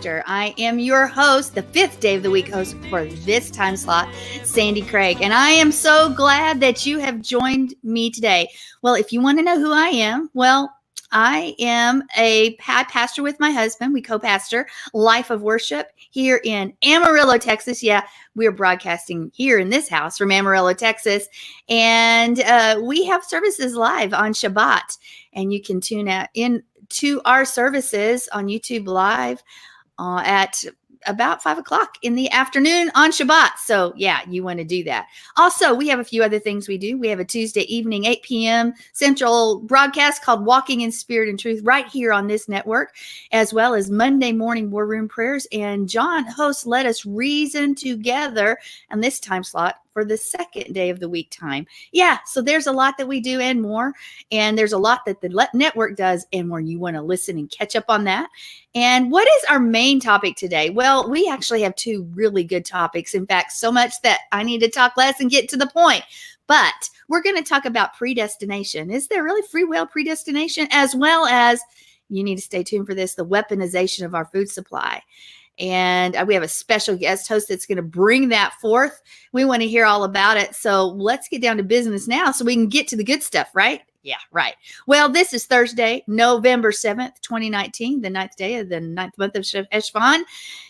Pastor. I am your host, the 5th day of the week host for this time slot, Sandi Craig. And I am so glad that you have joined me today. Well, if you want to know who I am, I am a pastor with my husband. We co-pastor Life of Worship here in Amarillo, Texas. Yeah, we're broadcasting here in this house from Amarillo, Texas. And we have services live on Shabbat. And you can tune in to our services on YouTube Live at about 5 o'clock in the afternoon on Shabbat. So yeah, you want to do that. Also, we have a few other things we do. We have a Tuesday evening, 8 p.m. Central broadcast called Walking in Spirit and Truth right here on this network, as well as Monday morning War Room Prayers. And John hosts Let Us Reason Together on this time slot for the second day of the week time. Yeah, so there's a lot that we do and more. And there's a lot that the network does and more. You want to listen and catch up on that. And what is our main topic today? Well, we actually have two really good topics. In fact, so much that I need to talk less and get to the point. But we're going to talk about predestination. Is there really free will predestination? As well as, you need to stay tuned for this, the weaponization of our food supply. And we have a special guest host that's going to bring that forth. We want to hear all about it. So let's get down to business now so we can get to the good stuff, right? Yeah, right. Well, this is Thursday, November 7th, 2019, the 9th day of the 9th month of Sheshvan,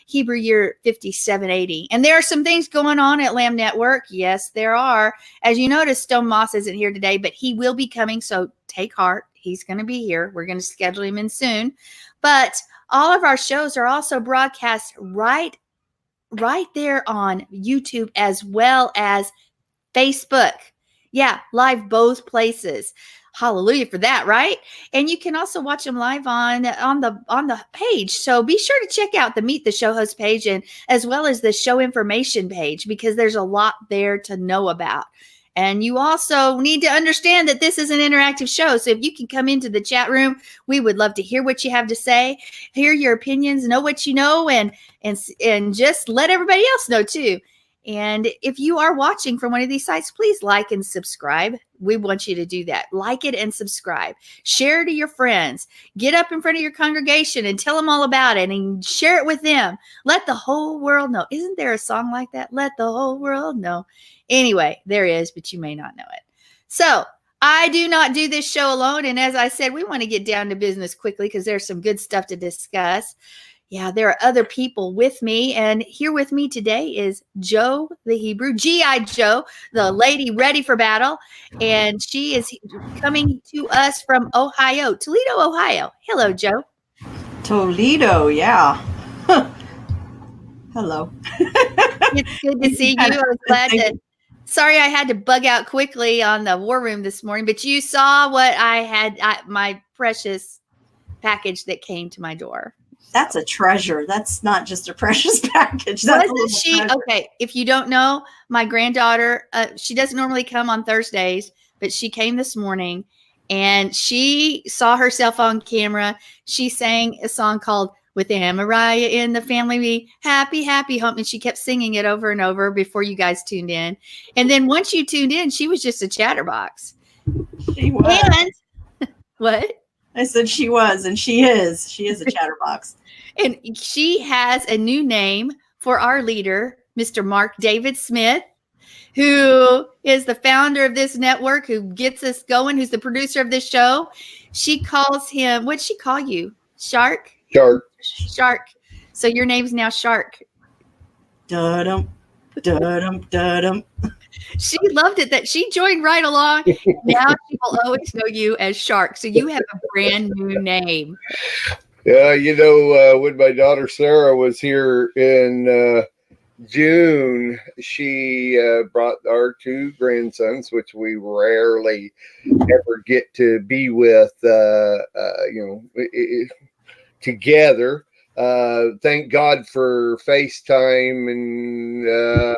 Hebrew year 5780. And there are some things going on at Lamb Network. Yes, there are. As you notice, Stone Moss isn't here today, but he will be coming. So take heart. He's going to be here. We're going to schedule him in soon. But all of our shows are also broadcast right there on YouTube as well as Facebook. Yeah, live both places. Hallelujah for that, right? And you can also watch them live on the page. So be sure to check out the Meet the Show Host page and as well as the show information page because there's a lot there to know about. And you also need to understand that this is an interactive show. So if you can come into the chat room, we would love to hear what you have to say, hear your opinions, know what you know, and just let everybody else know too. And if you are watching from one of these sites, please like and subscribe. We want you to do that. Like it and subscribe. Share to your friends. Get up in front of your congregation and tell them all about it and share it with them. Let the whole world know. Isn't there a song like that? Let the whole world know. Anyway, there is, but you may not know it. So I do not do this show alone. And as I said, we want to get down to business quickly because there's some good stuff to discuss. Yeah, there are other people with me. And here with me today is Joe, the Hebrew, G.I. Joe, the lady ready for battle. And she is coming to us from Ohio, Toledo, Ohio. Hello, Joe. Toledo, yeah. Hello. It's good to see you. I was glad to. Sorry, I had to bug out quickly on the War Room this morning, but you saw what I had, my precious package that came to my door. That's a treasure. That's not just a precious package. That's Wasn't she? Treasure. Okay. If you don't know, my granddaughter, she doesn't normally come on Thursdays, but she came this morning and she saw herself on camera. She sang a song called With Amariah in the Family, Be Happy, Happy Home. And she kept singing it over and over before you guys tuned in. And then once you tuned in, she was just a chatterbox. She was. And what? I said she was, and she is. She is a chatterbox. And she has a new name for our leader, Mr. Mark David Smith, who is the founder of this network, who gets us going, who's the producer of this show. She calls him, what'd she call you? Shark? Shark. So your name's now Shark. Da-dum, da-dum, da-dum. She loved it that she joined right along. Now she will always know you as Shark. So you have a brand new name. Yeah, when my daughter Sarah was here in June, she brought our two grandsons, which we rarely ever get to be with, together. Thank God for FaceTime and,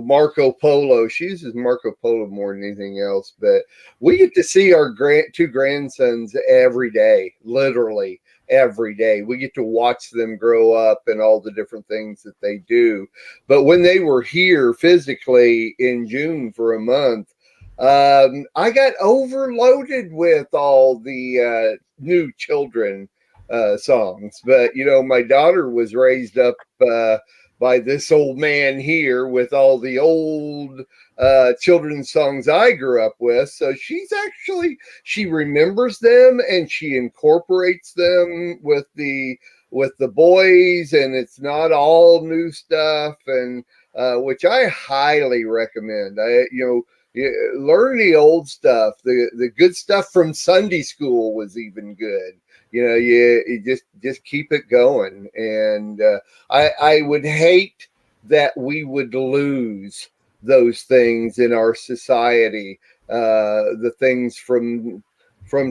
Marco Polo. She uses Marco Polo more than anything else, but we get to see our two grandsons every day, literally every day. We get to watch them grow up and all the different things that they do. But when they were here physically in June for a month, I got overloaded with all the new children songs. But my daughter was raised up by this old man here with all the old children's songs I grew up with. So she remembers them and she incorporates them with the boys, and it's not all new stuff, and which I highly recommend. Learn the old stuff. The good stuff from Sunday school was even good. You just keep it going. And I would hate that we would lose those things in our society, the things from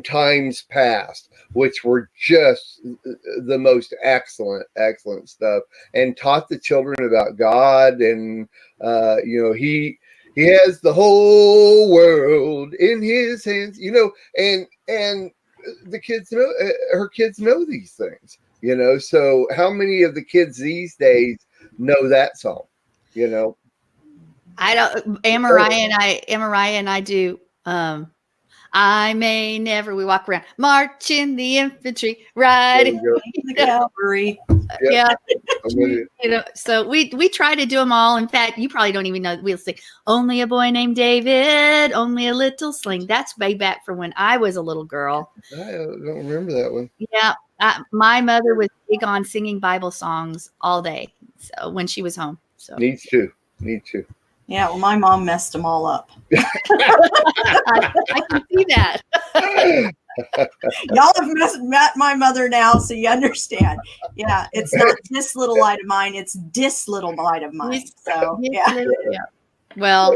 times past, which were just the most excellent stuff, and taught the children about God. And he has the whole world in his hands, and the kids know, her kids know these things, so how many of the kids these days know that song? I don't. Mariah and I do. I may never. We walk around marching the infantry, riding the cavalry. Yeah. So we try to do them all. In fact, you probably don't even know. We'll sing "Only a Boy Named David," "Only a Little Sling." That's way back from when I was a little girl. I don't remember that one. Yeah, my mother was big on singing Bible songs all day. So when she was home, so needs to. Yeah, well, my mom messed them all up. I can see that. Y'all have met my mother now, so you understand. Yeah, it's not this little light of mine; it's this little light of mine. So yeah. Well,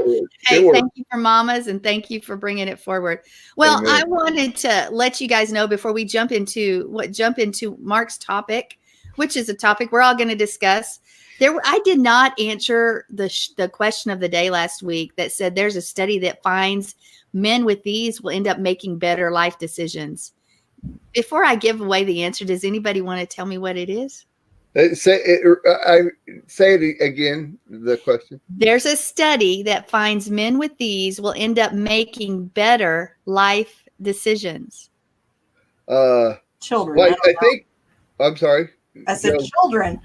hey, thank you for mamas, and thank you for bringing it forward. Well, amen. I wanted to let you guys know before we jump into Mark's topic, which is a topic we're all going to discuss. I did not answer the question of the day last week that said there's a study that finds men with these will end up making better life decisions. Before I give away the answer, does anybody want to tell me what it is? Say it again, the question. There's a study that finds men with these will end up making better life decisions. Children. Well, I think. I'm sorry. I said children.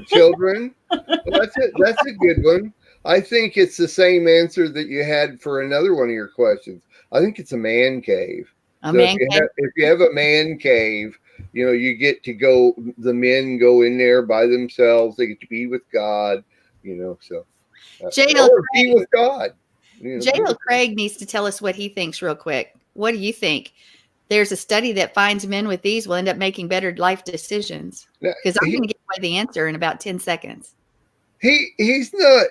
Children. Well, that's a good one. I think it's the same answer that you had for another one of your questions. I think it's a man cave. If you have a man cave, you get to go. The men go in there by themselves. They get to be with God. So be with God. J.L. Craig needs to tell us what he thinks real quick. What do you think? There's a study that finds men with these will end up making better life decisions. Because I'm going to give away the answer in about 10 seconds. He's not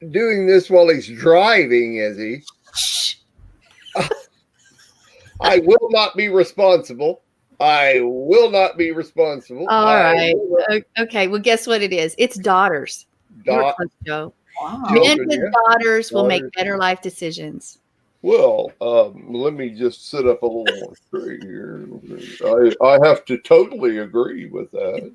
doing this while he's driving, is he? Shh. I will not be responsible. All right. Okay. Well, guess what it is? It's daughters. Wow. Men with daughters will make better life decisions. Well, let me just sit up a little more straight here. I have to totally agree with that.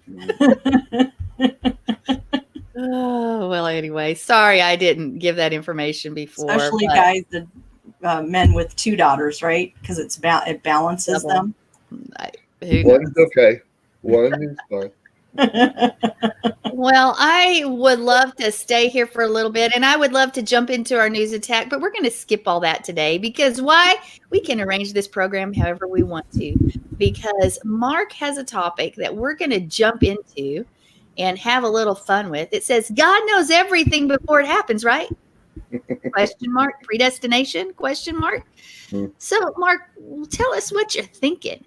Oh, well, anyway, sorry I didn't give that information before. Especially guys, the men with two daughters, right? Because it balances them. One's okay. One is fine. Well, I would love to stay here for a little bit, and I would love to jump into our news attack, but we're going to skip all that today because why? We can arrange this program however we want to, because Mark has a topic that we're going to jump into and have a little fun with. It says, God knows everything before it happens, right? Question mark. Predestination? Question mark. So, Mark, tell us what you're thinking.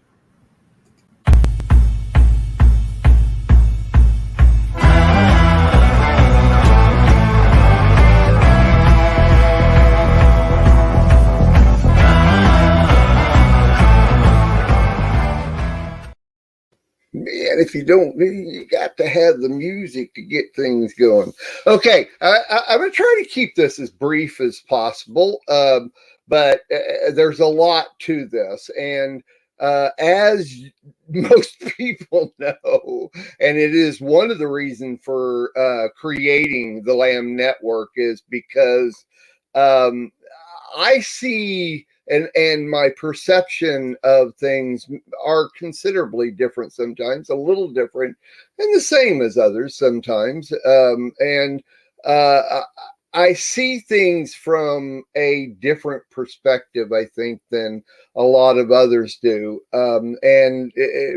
Man, if you don't, you got to have the music to get things going. Okay, I'm going to try to keep this as brief as possible, but there's a lot to this. And as most people know, and it is one of the reasons for creating the Lamb Network is because I see, and my perception of things are considerably different sometimes, a little different, and the same as others sometimes. I see things from a different perspective, I think, than a lot of others do.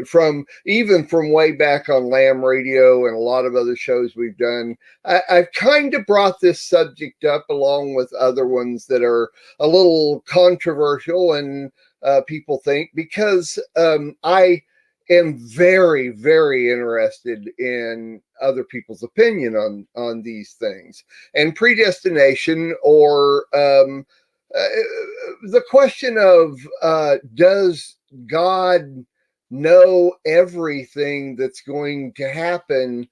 From way back on Lamb Radio and a lot of other shows we've done, I've kind of brought this subject up along with other ones that are a little controversial and people think, because I am very, very interested in other people's opinion on these things, and predestination, or the question of does God know everything that's going to happen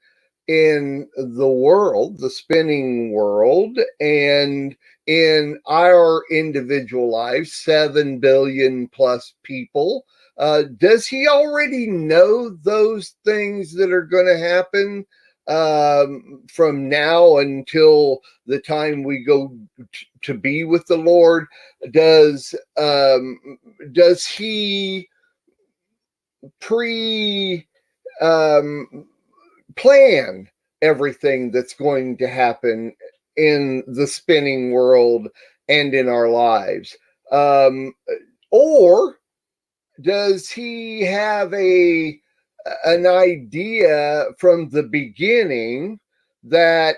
in the world, the spinning world, and in our individual lives, 7 billion plus people? Does he already know those things that are going to happen from now until the time we go to be with the Lord? Does he plan everything that's going to happen in the spinning world and in our lives? Or does he have an idea from the beginning that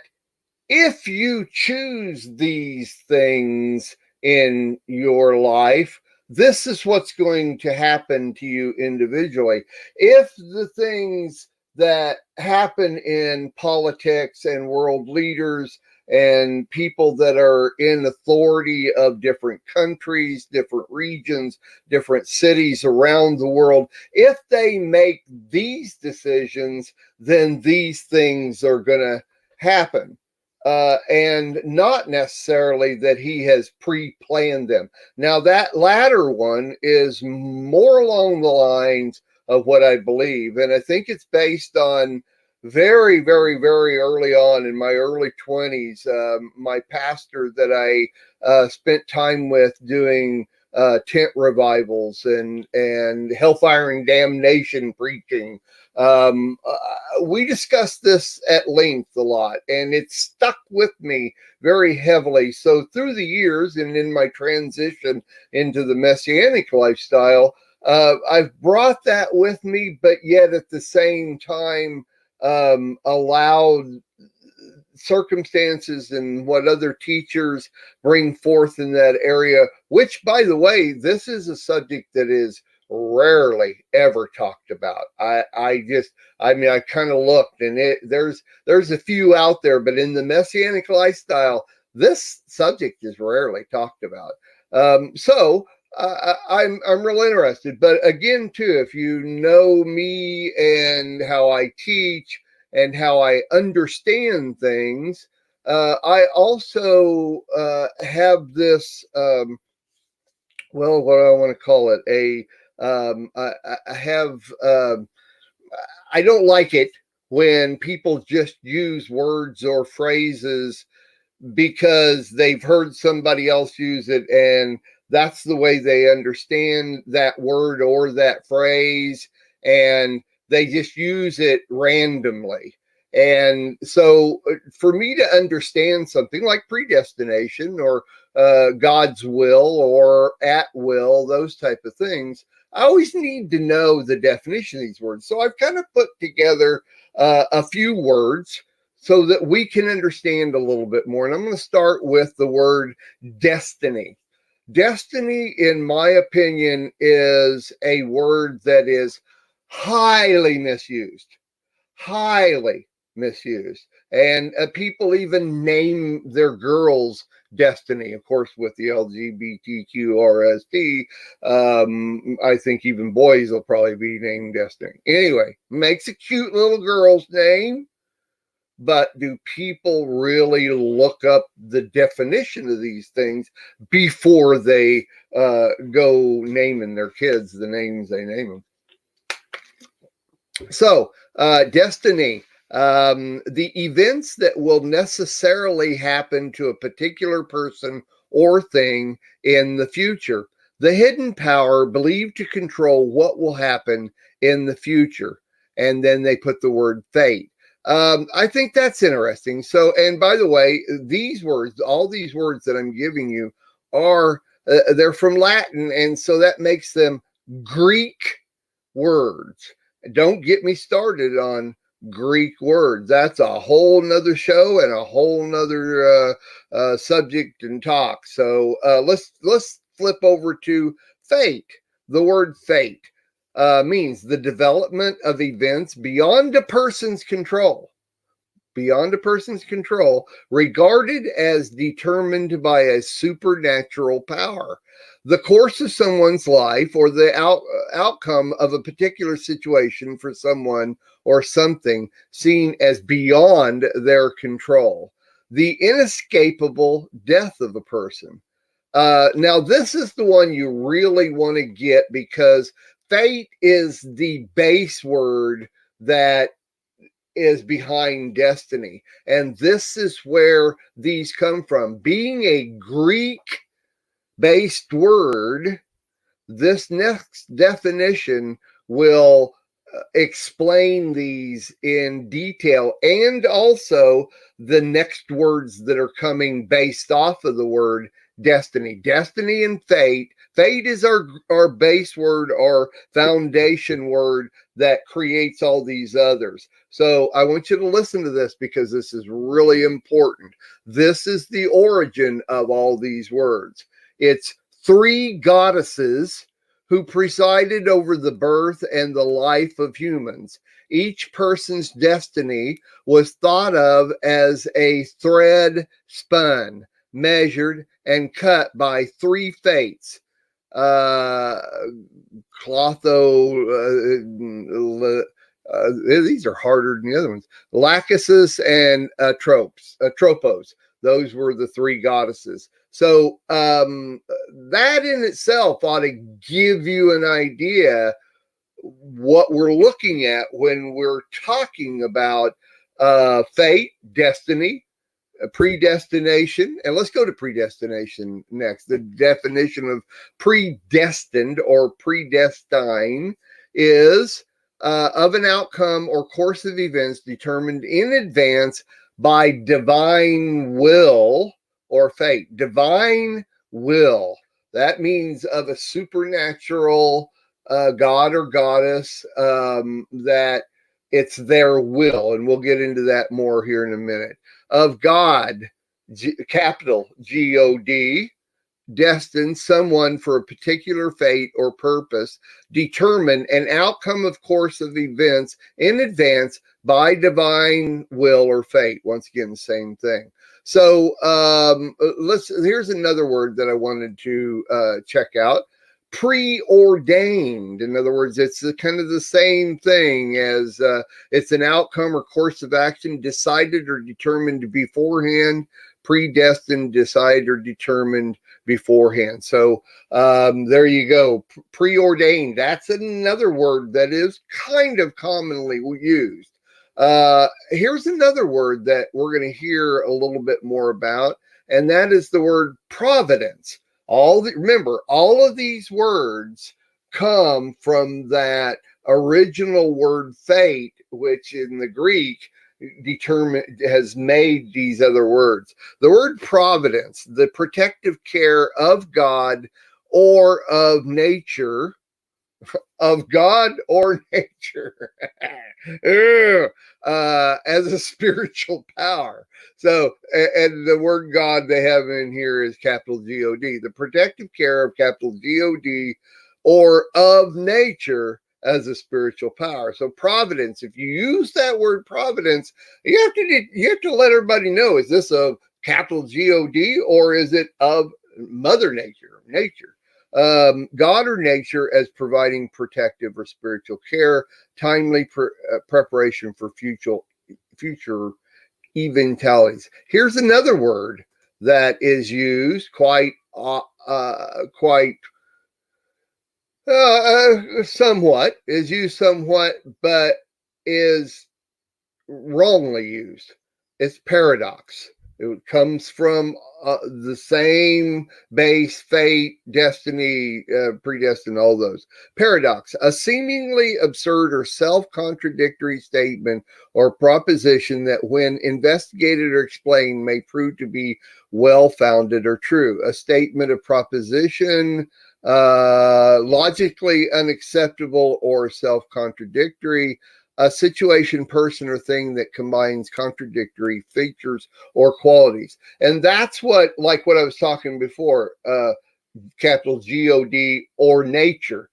if you choose these things in your life, this is what's going to happen to you individually? If the things that happen in politics and world leaders and people that are in authority of different countries, different regions, different cities around the world, if they make these decisions, then these things are going to happen. And not necessarily that he has pre-planned them. Now, that latter one is more along the lines of what I believe, and I think it's based on very, very, very early on in my early 20s, my pastor that I spent time with doing tent revivals and hellfire and damnation preaching. We discussed this at length a lot, and it stuck with me very heavily. So through the years and in my transition into the Messianic lifestyle, I've brought that with me, but yet at the same time, allowed circumstances and what other teachers bring forth in that area, which, by the way, this is a subject that is rarely ever talked about. I kind of looked, and there's a few out there, but in the Messianic lifestyle, this subject is rarely talked about. I'm real interested. But again, too, if you know me and how I teach and how I understand things, I also have this, what do I want to call it? I don't like it when people just use words or phrases because they've heard somebody else use it, and that's the way they understand that word or that phrase, and they just use it randomly. And so for me to understand something like predestination or God's will or at will, those type of things, I always need to know the definition of these words. So I've kind of put together a few words so that we can understand a little bit more. And I'm going to start with the word destiny. Destiny, in my opinion, is a word that is highly misused. And people even name their girls Destiny, of course, with the LGBTQRST. I think even boys will probably be named Destiny. Anyway, makes a cute little girl's name. But do people really look up the definition of these things before they go naming their kids the names they name them? So, destiny, the events that will necessarily happen to a particular person or thing in the future. the hidden power believed to control what will happen in the future. And then they put the word fate. I think that's interesting. So, and by the way, these words, all these words that I'm giving you are, they're from Latin. And so that makes them Greek words. Don't get me started on Greek words. That's a whole nother show and a whole nother subject and talk. So let's flip over to fate. The word fate means the development of events beyond a person's control. Beyond a person's control, regarded as determined by a supernatural power. The course of someone's life or the outcome of a particular situation for someone or something seen as beyond their control. The inescapable death of a person. Now, this is the one you really want to get, because fate is the base word that is behind destiny. And this is where these come from. Being a Greek-based word, this next definition will explain these in detail, and also the next words that are coming based off of the word destiny. Destiny and fate. Fate is our base word, our foundation word that creates all these others. So I want you to listen to this, because this is really important. This is the origin of all these words. It's three goddesses who presided over the birth and the life of humans. Each person's destiny was thought of as a thread spun, measured, and cut by three fates. These are harder than the other ones. Lachesis and Tropos. Those were the three goddesses. So that in itself ought to give you an idea what we're looking at when we're talking about fate, destiny, predestination. And let's go to predestination next. The definition of predestined or predestine is of an outcome or course of events determined in advance by divine will or fate. Divine will. That means of a supernatural god or goddess, that it's their will. And we'll get into that more here in a minute. Of God, capital G-O-D, destined someone for a particular fate or purpose, determine an outcome of course of events in advance by divine will or fate. Once again, the same thing. So here's another word that I wanted to check out. Preordained. In other words, it's kind of the same thing as it's an outcome or course of action decided or determined beforehand. Predestined, decided or determined beforehand. So there you go. Preordained. That's another word that is kind of commonly used. Here's another word that we're going to hear a little bit more about, and that is the word providence. Remember, all of these words come from that original word fate, which in the Greek has made these other words. The word providence, the protective care of God or of nature, of God or nature, as a spiritual power. So, and the word God they have in here is capital G-O-D, the protective care of capital G-O-D or of nature as a spiritual power. So providence, if you use that word providence, you have to let everybody know, is this of capital G-O-D or is it of Mother Nature? God or nature as providing protective or spiritual care, timely preparation for future eventualities. Here's another word that is used somewhat, but is wrongly used. It's paradox. It comes from the same base, fate, destiny, predestined, all those. Paradox, a seemingly absurd or self-contradictory statement or proposition that when investigated or explained may prove to be well-founded or true. A statement of proposition, logically unacceptable or self-contradictory. A situation, person, or thing that combines contradictory features or qualities. And that's what I was talking before, capital G-O-D, or nature.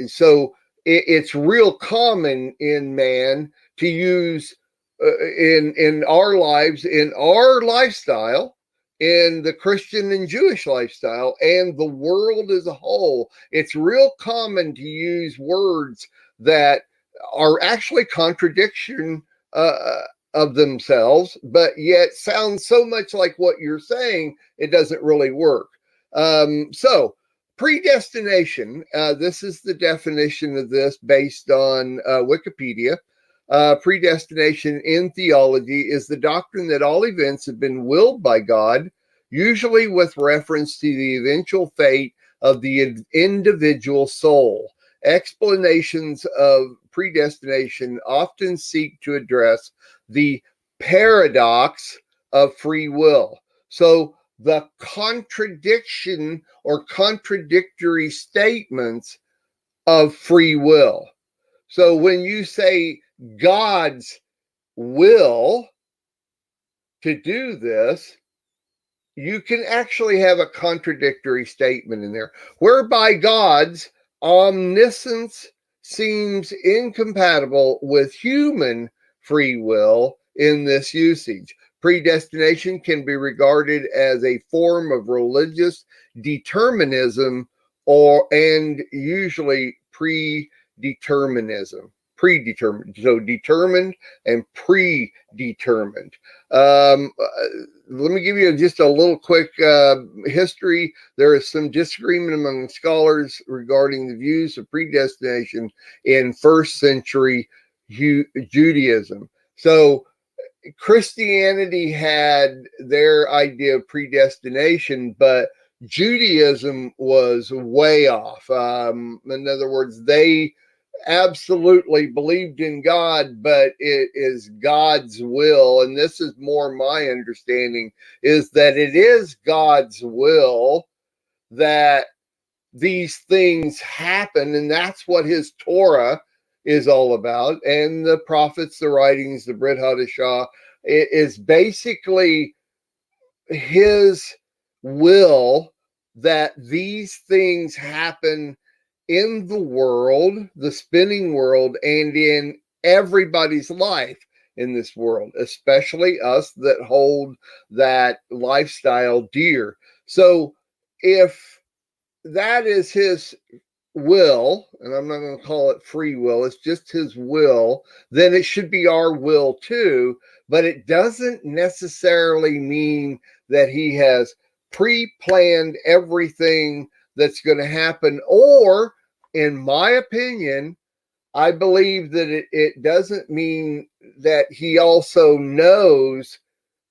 So it's real common in man to use in our lives, in our lifestyle, in the Christian and Jewish lifestyle, and the world as a whole. It's real common to use words that are actually contradiction of themselves, but yet sound so much like what you're saying, it doesn't really work. So predestination, this is the definition of this based on Wikipedia. Predestination in theology is the doctrine that all events have been willed by God, usually with reference to the eventual fate of the individual soul. Explanations of predestination often seek to address the paradox of free will. So the contradiction or contradictory statements of free will. So when you say God's will to do this, you can actually have a contradictory statement in there, whereby God's omniscience seems incompatible with human free will in this usage. Predestination can be regarded as a form of religious determinism and usually predeterminism. Predetermined, so determined and predetermined. Let me give you just a little quick history. There is some disagreement among scholars regarding the views of predestination in first century Judaism. So Christianity had their idea of predestination, but Judaism was way off. In other words, they absolutely believed in God, but it is God's will, and this is more my understanding, is that it is God's will that these things happen, and that's what his Torah is all about, and the prophets, the writings, the Brit Hadashah. It is basically his will that these things happen in the world, the spinning world, and in everybody's life in this world, especially us that hold that lifestyle dear. So if that is his will, and I'm not going to call it free will, it's just his will, then it should be our will too. But it doesn't necessarily mean that he has pre-planned everything that's going to happen, or in my opinion, I believe that it doesn't mean that he also knows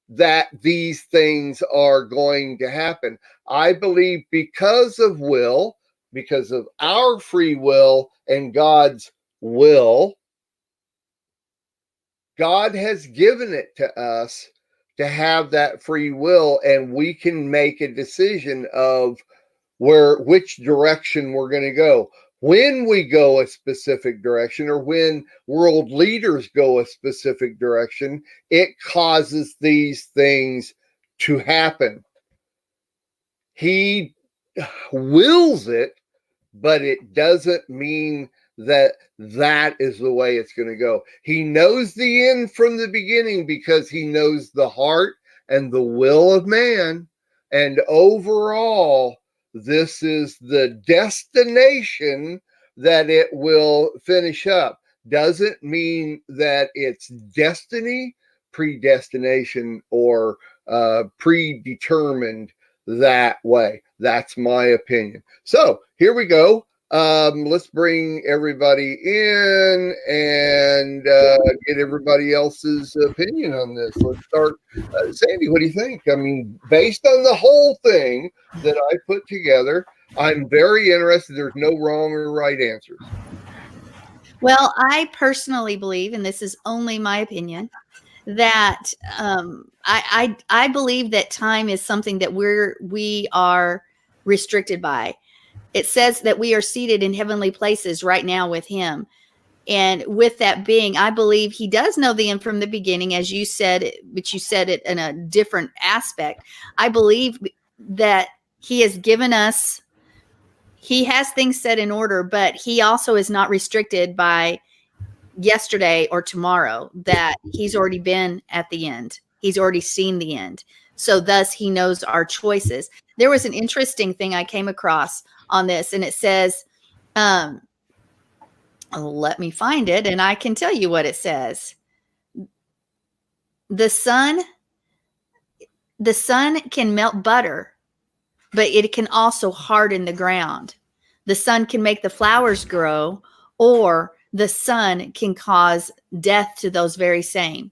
that these things are going to happen. I believe because of will, because of our free will and God's will, God has given it to us to have that free will, and we can make a decision of which direction we're going to go. When we go a specific direction, or when world leaders go a specific direction, it causes these things to happen. He wills it, but it doesn't mean that is the way it's going to go. He knows the end from the beginning because he knows the heart and the will of man. And overall, this is the destination that it will finish up. Doesn't mean that it's destiny, predestination, or predetermined that way. That's my opinion. So here we go. let's bring everybody in and get everybody else's opinion on this. Let's start. Sandy, what do you think? I mean, based on the whole thing that I put together, I'm very interested. There's no wrong or right answers. Well, I personally believe, and this is only my opinion, that I believe that time is something that we are restricted by. It says that we are seated in heavenly places right now with him. And with that being, I believe he does know the end from the beginning, as you said, but you said it in a different aspect. I believe that he has given us, he has things set in order, but he also is not restricted by yesterday or tomorrow, that he's already been at the end. He's already seen the end. So thus he knows our choices. There was an interesting thing I came across on this, and it says, let me find it and I can tell you what it says. The sun can melt butter, but it can also harden the ground. The sun can make the flowers grow, or the sun can cause death to those very same.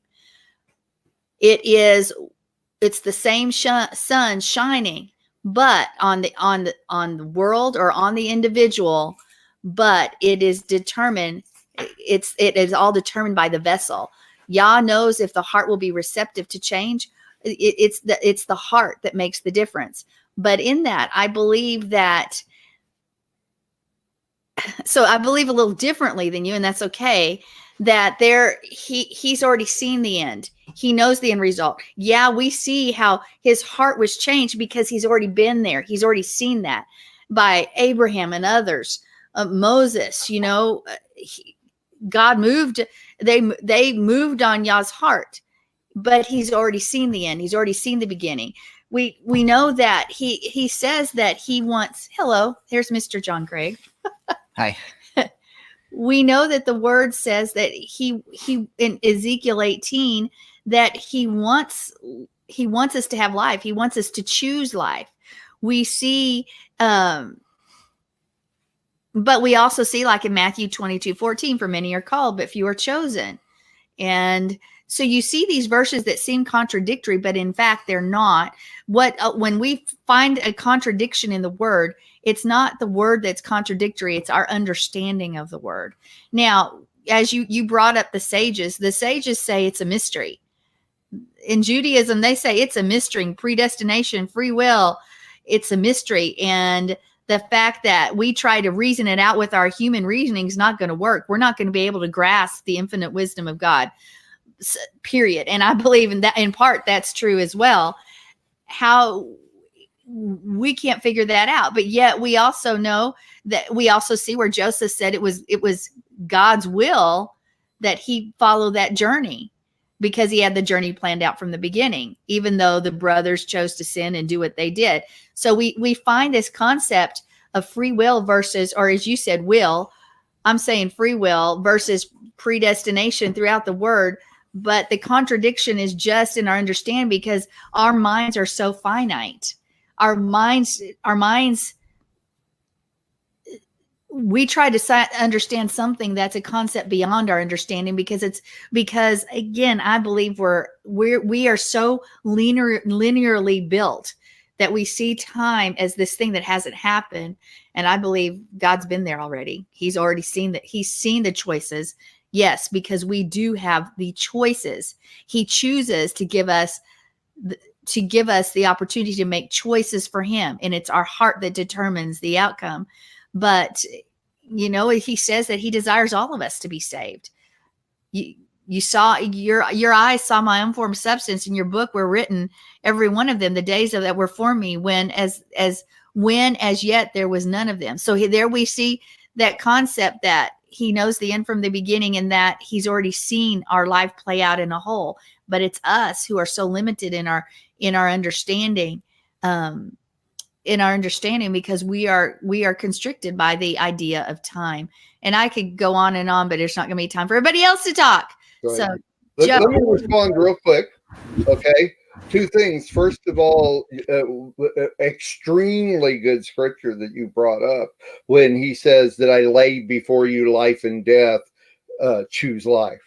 It's the same sun shining, but on the world or on the individual, but it is determined. It is all determined by the vessel. Yah knows if the heart will be receptive to change. It's the heart that makes the difference. But in that, I believe that. So I believe a little differently than you, and that's okay. That he's already seen the end. He knows the end result. Yeah, we see how his heart was changed because he's already been there. He's already seen that by Abraham and others. Moses, God moved. They moved on Yah's heart, but he's already seen the end. He's already seen the beginning. We know that he says that he wants. Hello, here's Mr. John Craig. Hi. We know that the word says that he in Ezekiel 18 that he wants us to have life. He wants us to choose life. We see, but we also see, like in Matthew 22:14, for many are called, but few are chosen. And so you see these verses that seem contradictory, but in fact they're not. When we find a contradiction in the word, it's not the word that's contradictory. It's our understanding of the word. Now, as you brought up the sages say it's a mystery. In Judaism, they say it's a mystery. Predestination, free will, it's a mystery. And the fact that we try to reason it out with our human reasoning is not going to work. We're not going to be able to grasp the infinite wisdom of God, period. And I believe in that, in part, that's true as well. How we can't figure that out, but yet we also know that we also see where Joseph said it was God's will that he follow that journey, because he had the journey planned out from the beginning, even though the brothers chose to sin and do what they did. So we find this concept of free will versus, or as you said, will. I'm saying free will versus predestination throughout the word. But the contradiction is just in our understanding, because our minds are so finite. Our minds, we try to understand something that's a concept beyond our understanding, because again, I believe we are so linearly built that we see time as this thing that hasn't happened. And I believe God's been there already. He's already seen that. He's seen the choices. Yes, because we do have the choices. He chooses to give us the opportunity to make choices for him. And it's our heart that determines the outcome. But, he says that he desires all of us to be saved. You saw, your eyes saw my unformed substance, in your book were written, every one of them, the days that were for me, when as yet there was none of them. So there we see that concept that he knows the end from the beginning, and that he's already seen our life play out in a whole. But it's us who are so limited in our understanding, because we are constricted by the idea of time. And I could go on and on, but there's not going to be time for everybody else to talk. Right. So let me respond real quick. Okay. two things. First of all, extremely good scripture that you brought up when he says that I laid before you life and death, choose life,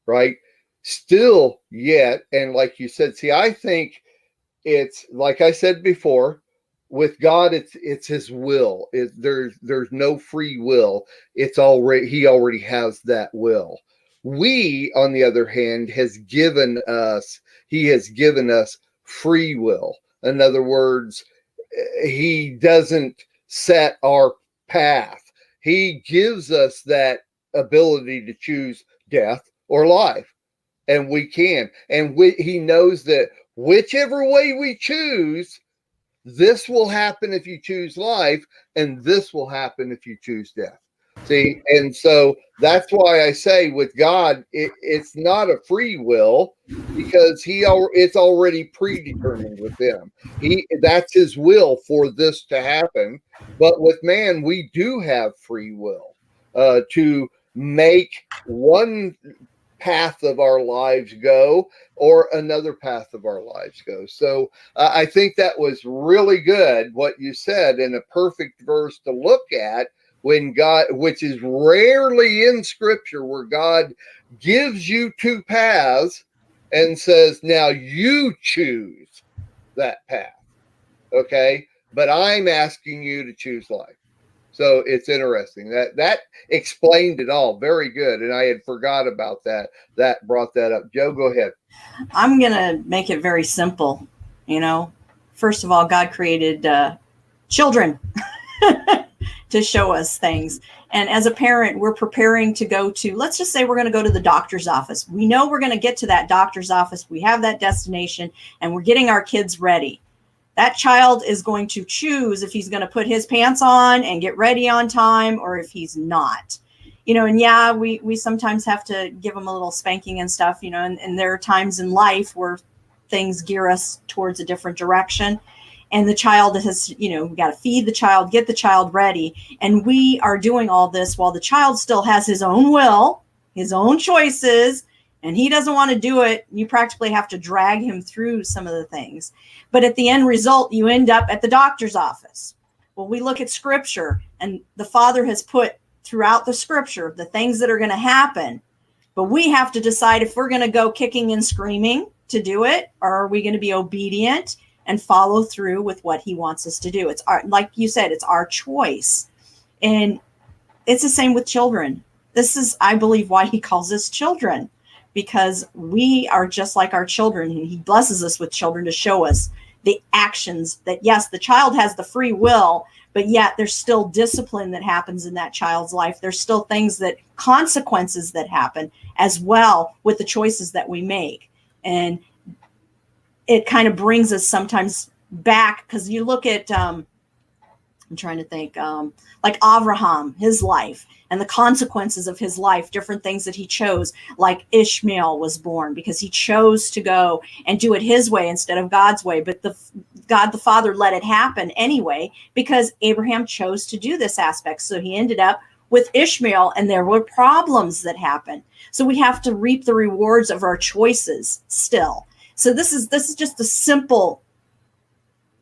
right? Still yet, and like you said, see, I think it's like I said before, with God, it's his will. There's no free will. He already has that will. We, on the other hand, he has given us free will. In other words, he doesn't set our path. He gives us that ability to choose death or life, and we can. And he knows that whichever way we choose, this will happen if you choose life, and this will happen if you choose death. See, and so that's why I say with God, it's not a free will, because it's already predetermined with him. That's his will for this to happen. But with man, we do have free will to make one path of our lives go or another path of our lives go. So I think that was really good what you said, and a perfect verse to look at when God, which is rarely in scripture, where God gives you two paths and says, now you choose that path. Okay. But I'm asking you to choose life. So it's interesting that explained it all. Very good. And I had forgot about that. That brought that up. Joe, go ahead. I'm going to make it very simple. First of all, God created children to show us things. And as a parent, we're preparing to go to, let's just say we're going to go to the doctor's office. We know we're going to get to that doctor's office. We have that destination, and we're getting our kids ready. That child is going to choose if he's going to put his pants on and get ready on time, or if he's not. And yeah, we sometimes have to give them a little spanking and stuff, and there are times in life where things gear us towards a different direction. And the child has, we got to feed the child, get the child ready. And we are doing all this while the child still has his own will, his own choices, and he doesn't want to do it. You practically have to drag him through some of the things. But at the end result, you end up at the doctor's office. Well, we look at scripture, and the Father has put throughout the scripture the things that are going to happen. But we have to decide if we're going to go kicking and screaming to do it, or are we going to be obedient and follow through with what he wants us to do. It's like you said, it's our choice. And it's the same with children. This is, I believe, why he calls us children, because we are just like our children. And he blesses us with children to show us the actions that, yes, the child has the free will, but yet there's still discipline that happens in that child's life. There's still consequences that happen as well with the choices that we make. And it kind of brings us sometimes back, because you look at, I'm trying to think, like Abraham, his life and the consequences of his life, different things that he chose, like Ishmael was born because he chose to go and do it his way instead of God's way. But God the Father let it happen anyway, because Abraham chose to do this aspect. So he ended up with Ishmael, and there were problems that happened. So we have to reap the rewards of our choices still. So this is just a simple,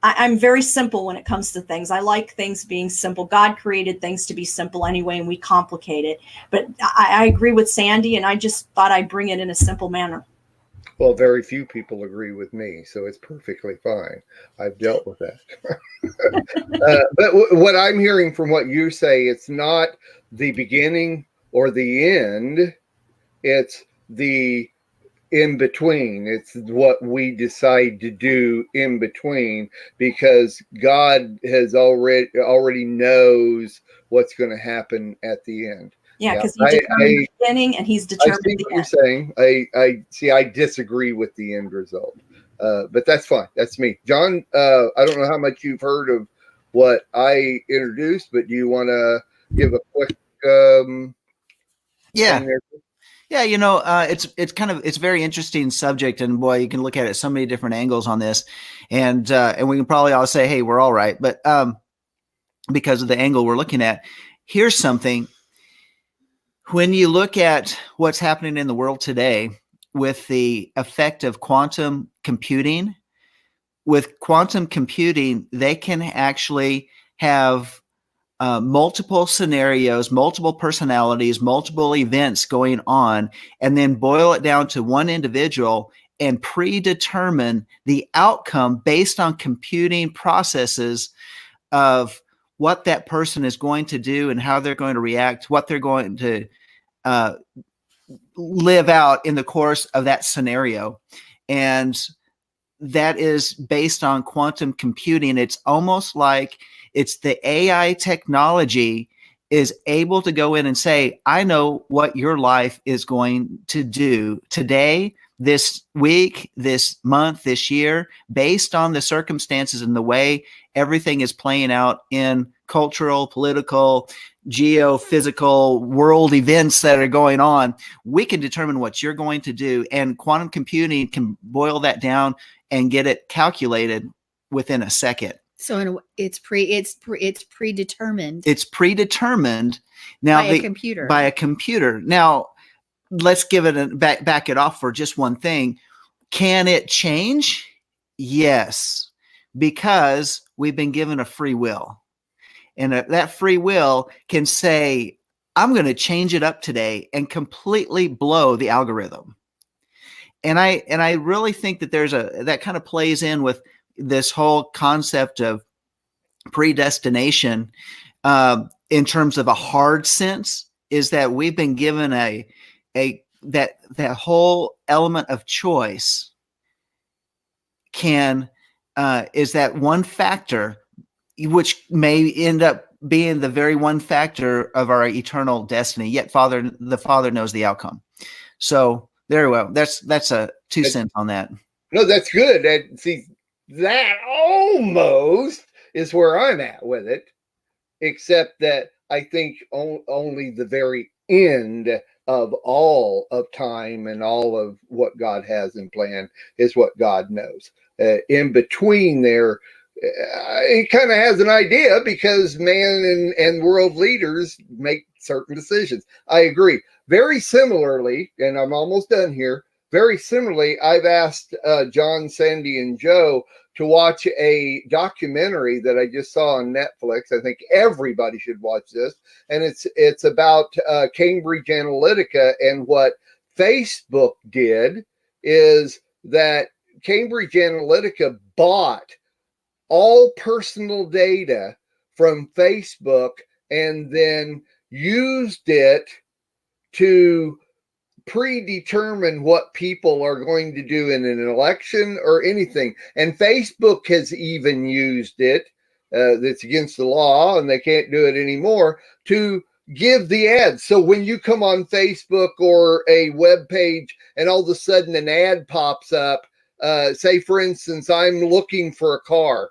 I'm very simple when it comes to things. I like things being simple. God created things to be simple anyway, and we complicate it. But I agree with Sandy, and I just thought I'd bring it in a simple manner. Well, very few people agree with me, so it's perfectly fine. I've dealt with that. But what I'm hearing from what you say, it's not the beginning or the end. It's the in between. It's what we decide to do in between, because God has already knows what's going to happen at the end. Yeah, because he determined the beginning and he's determined the end. I see what you're saying. I disagree with the end result, but that's fine. That's me. John, I don't know how much you've heard of what I introduced, but do you want to give a quick Yeah, it's a very interesting subject, and boy, you can look at it so many different angles on this, and we can probably all say, hey, we're all right, but because of the angle we're looking at, here's something. When you look at what's happening in the world today, with the effect of quantum computing. With quantum computing, they can actually have multiple scenarios, multiple personalities, multiple events going on, and then boil it down to one individual and predetermine the outcome based on computing processes of what that person is going to do and how they're going to react, what they're going to live out in the course of that scenario. And that is based on quantum computing. It's almost like it's the AI technology is able to go in and say, I know what your life is going to do today, this week, this month, this year, based on the circumstances and the way everything is playing out in cultural, political, geophysical world events that are going on. We can determine what you're going to do. And quantum computing can boil that down and get it calculated within a second. So it's predetermined. It's predetermined now by a computer. By a computer. Now, let's give it back it off for just one thing. Can it change? Yes, because we've been given a free will, and that free will can say, "I'm going to change it up today and completely blow the algorithm." And I really think that that kind of plays in with this whole concept of predestination in terms of a hard sense, is that we've been given that whole element of choice is that one factor which may end up being the very one factor of our eternal destiny. Yet the Father knows the outcome. So there we go. That's a 2 cents on that. No, that's good. And see, that almost is where I'm at with it, except that I think only the very end of all of time and all of what God has in plan is what God knows. In between there, he kind of has an idea because man and world leaders make certain decisions. I agree. Very similarly, and I'm almost done here, very similarly, I've asked John, Sandy, and Joe to watch a documentary that I just saw on Netflix. I think everybody should watch this. And it's about Cambridge Analytica, and what Facebook did is that Cambridge Analytica bought all personal data from Facebook and then used it to predetermine what people are going to do in an election or anything. And Facebook has even used it, that's against the law and they can't do it anymore, to give the ads. So when you come on Facebook or a web page and all of a sudden an ad pops up, say for instance, I'm looking for a car.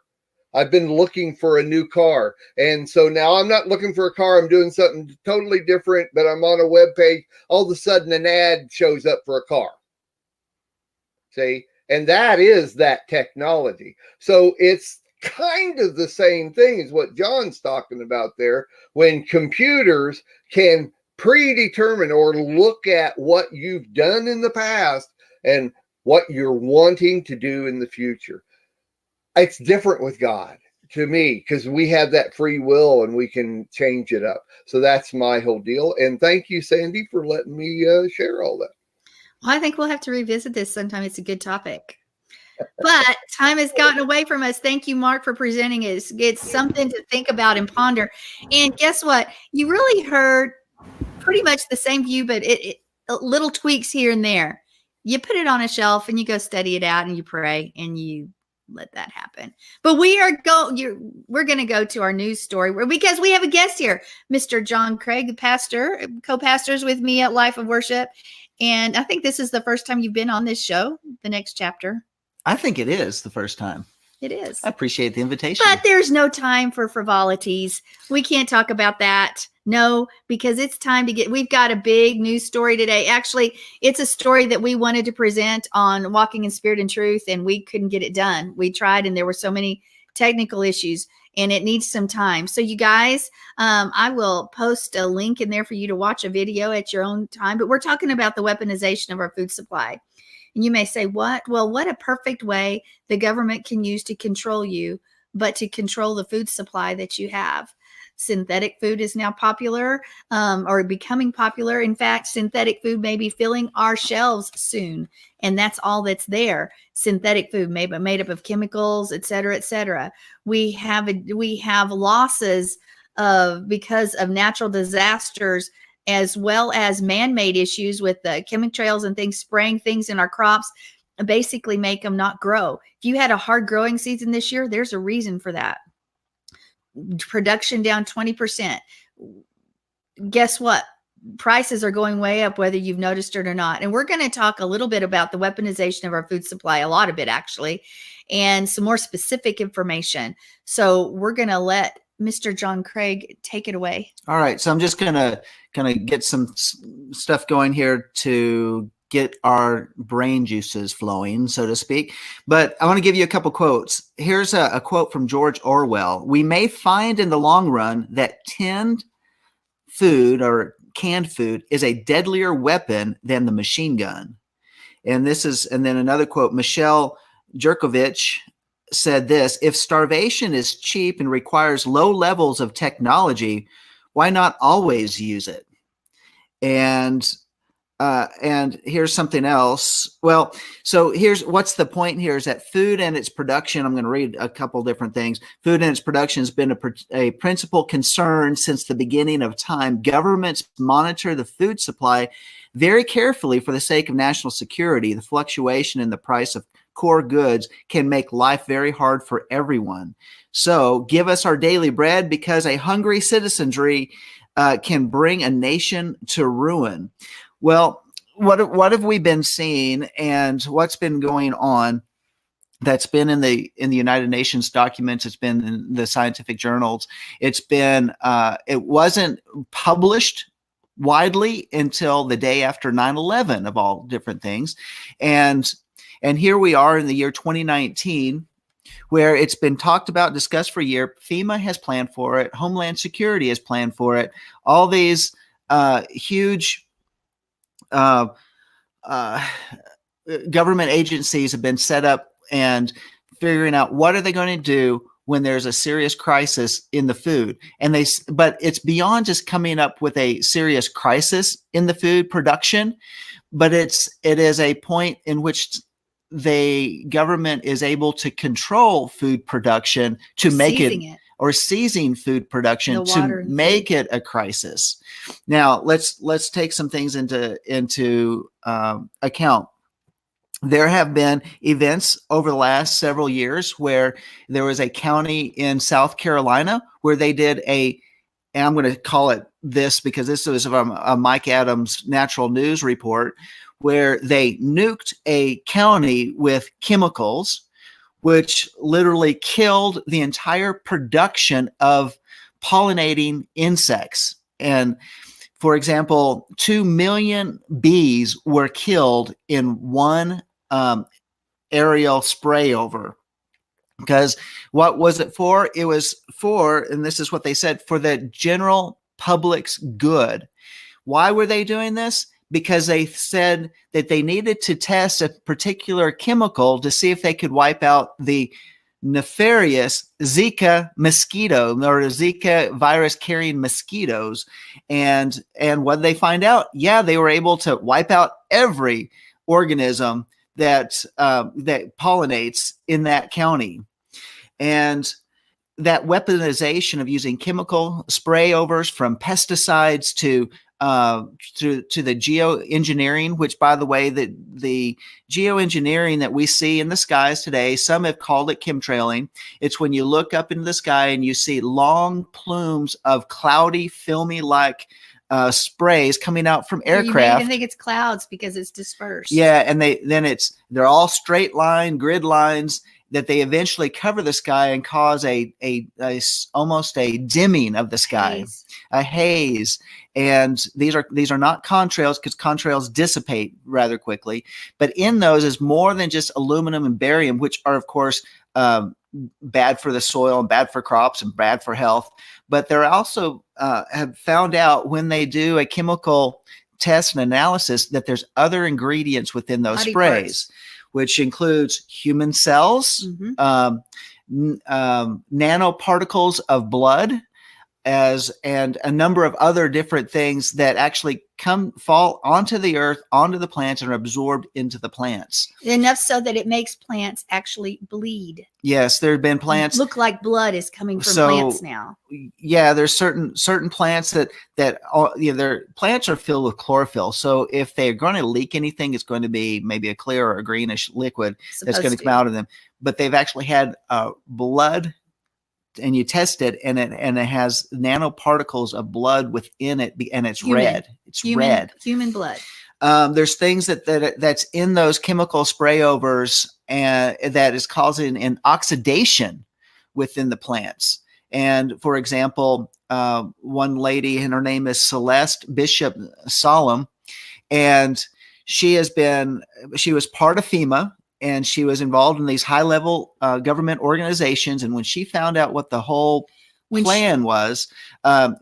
I've been looking for a new car. And so now I'm not looking for a car. I'm doing something totally different, but I'm on a web page. All of a sudden an ad shows up for a car. See? And that is that technology. So it's kind of the same thing as what John's talking about there, when computers can predetermine or look at what you've done in the past and what you're wanting to do in the future. It's different with God to me because we have that free will and we can change it up. So that's my whole deal. And thank you, Sandy, for letting me share all that. Well, I think we'll have to revisit this sometime. It's a good topic. But time has gotten away from us. Thank you, Mark, for presenting it. It's something to think about and ponder. And guess what? You really heard pretty much the same view, but it little tweaks here and there. You put it on a shelf and you go study it out and you pray and you let that happen. But we're going to go to our news story because we have a guest here, Mr. John Craig, the pastor, co-pastors with me at Life of Worship. And I think this is the first time you've been on this show, The Next Chapter. I think it is the first time. It is. I appreciate the invitation. But there's no time for frivolities. We can't talk about that. No, because it's time to we've got a big news story today. Actually, it's a story that we wanted to present on Walking in Spirit and Truth, and we couldn't get it done. We tried, and there were so many technical issues, and it needs some time. So you guys, I will post a link in there for you to watch a video at your own time. But we're talking about the weaponization of our food supply. And you may say, what? Well, what a perfect way the government can use to control you, but to control the food supply that you have. Synthetic food is now popular, or becoming popular. In fact, synthetic food may be filling our shelves soon, and that's all that's there. Synthetic food made up of chemicals, et cetera, et cetera. We have losses because of natural disasters, as well as man-made issues with the chemtrails and things, spraying things in our crops, basically make them not grow. If you had a hard growing season this year, there's a reason for that. Production down 20%. Guess what? Prices are going way up, whether you've noticed it or not. And we're going to talk a little bit about the weaponization of our food supply, a lot of it actually, and some more specific information. So we're going to let Mr. John Craig take it away. All right. So I'm just going to get some stuff going here to get our brain juices flowing, so to speak. But I want to give you a couple quotes. Here's a quote from George Orwell. "We may find in the long run that tinned food or canned food is a deadlier weapon than the machine gun." And then another quote, Michelle Jerkovich said this: "If starvation is cheap and requires low levels of technology, why not always use it?" And here's something else. Well, so what's the point here is that food and its production, I'm going to read a couple different things. Food and its production has been a principal concern since the beginning of time. Governments monitor the food supply very carefully for the sake of national security. The fluctuation in the price of core goods can make life very hard for everyone. So give us our daily bread, because a hungry citizenry can bring a nation to ruin. Well, what have we been seeing, and what's been going on that's been in the United Nations documents? It's been in the scientific journals. It's been it wasn't published widely until the day after 9/11 of all different things. And here we are in the year 2019, where it's been talked about, discussed for a year. FEMA has planned for it. Homeland Security has planned for it. All these huge government agencies have been set up and figuring out what are they going to do when there's a serious crisis in the food. But it's beyond just coming up with a serious crisis in the food production, but it is a point in which the government is able to control food production to make it, or seizing food production to make it a crisis. Now let's take some things into account. There have been events over the last several years where there was a county in South Carolina where they did and I'm going to call it this because this was a Mike Adams Natural News report, where they nuked a county with chemicals, which literally killed the entire production of pollinating insects. And for example, 2 million bees were killed in one aerial spray over. Because what was it for? It was for, and this is what they said, for the general public's good. Why were they doing this? Because they said that they needed to test a particular chemical to see if they could wipe out the nefarious Zika mosquito, or Zika virus carrying mosquitoes. And what did they find out? Yeah, they were able to wipe out every organism that pollinates in that county. And that weaponization of using chemical spray overs, from pesticides to the geoengineering, which, by the way, the geoengineering that we see in the skies today, some have called it chemtrailing. It's when you look up into the sky and you see long plumes of cloudy, filmy-like sprays coming out from aircraft. You may even think it's clouds because it's dispersed. Yeah, and they're all straight line grid lines that they eventually cover the sky and cause a almost a dimming of the sky, a haze. And these are not contrails, because contrails dissipate rather quickly. But in those is more than just aluminum and barium, which are, of course, bad for the soil and bad for crops and bad for health. But they're also have found out when they do a chemical test and analysis that there's other ingredients within those Body sprays, parts. which includes human cells, nanoparticles of blood, and a number of other different things that actually fall onto the earth, onto the plants, and are absorbed into the plants. Enough so that it makes plants actually bleed. Yes, there have been plants Look like blood is coming from plants now. Yeah, there's certain plants that their plants are filled with chlorophyll. So if they're going to leak anything, it's going to be maybe a clear or a greenish liquid that's going to come out of them. But they've actually had blood, and you test it, and it has nanoparticles of blood within it, and it's red. It's red. Human blood. There's things that's in those chemical spray overs, and that is causing an oxidation within the plants. And for example, one lady, and her name is Celeste Bishop Solomon, and she was part of FEMA. And she was involved in these high-level government organizations. And when she found out what the whole plan was,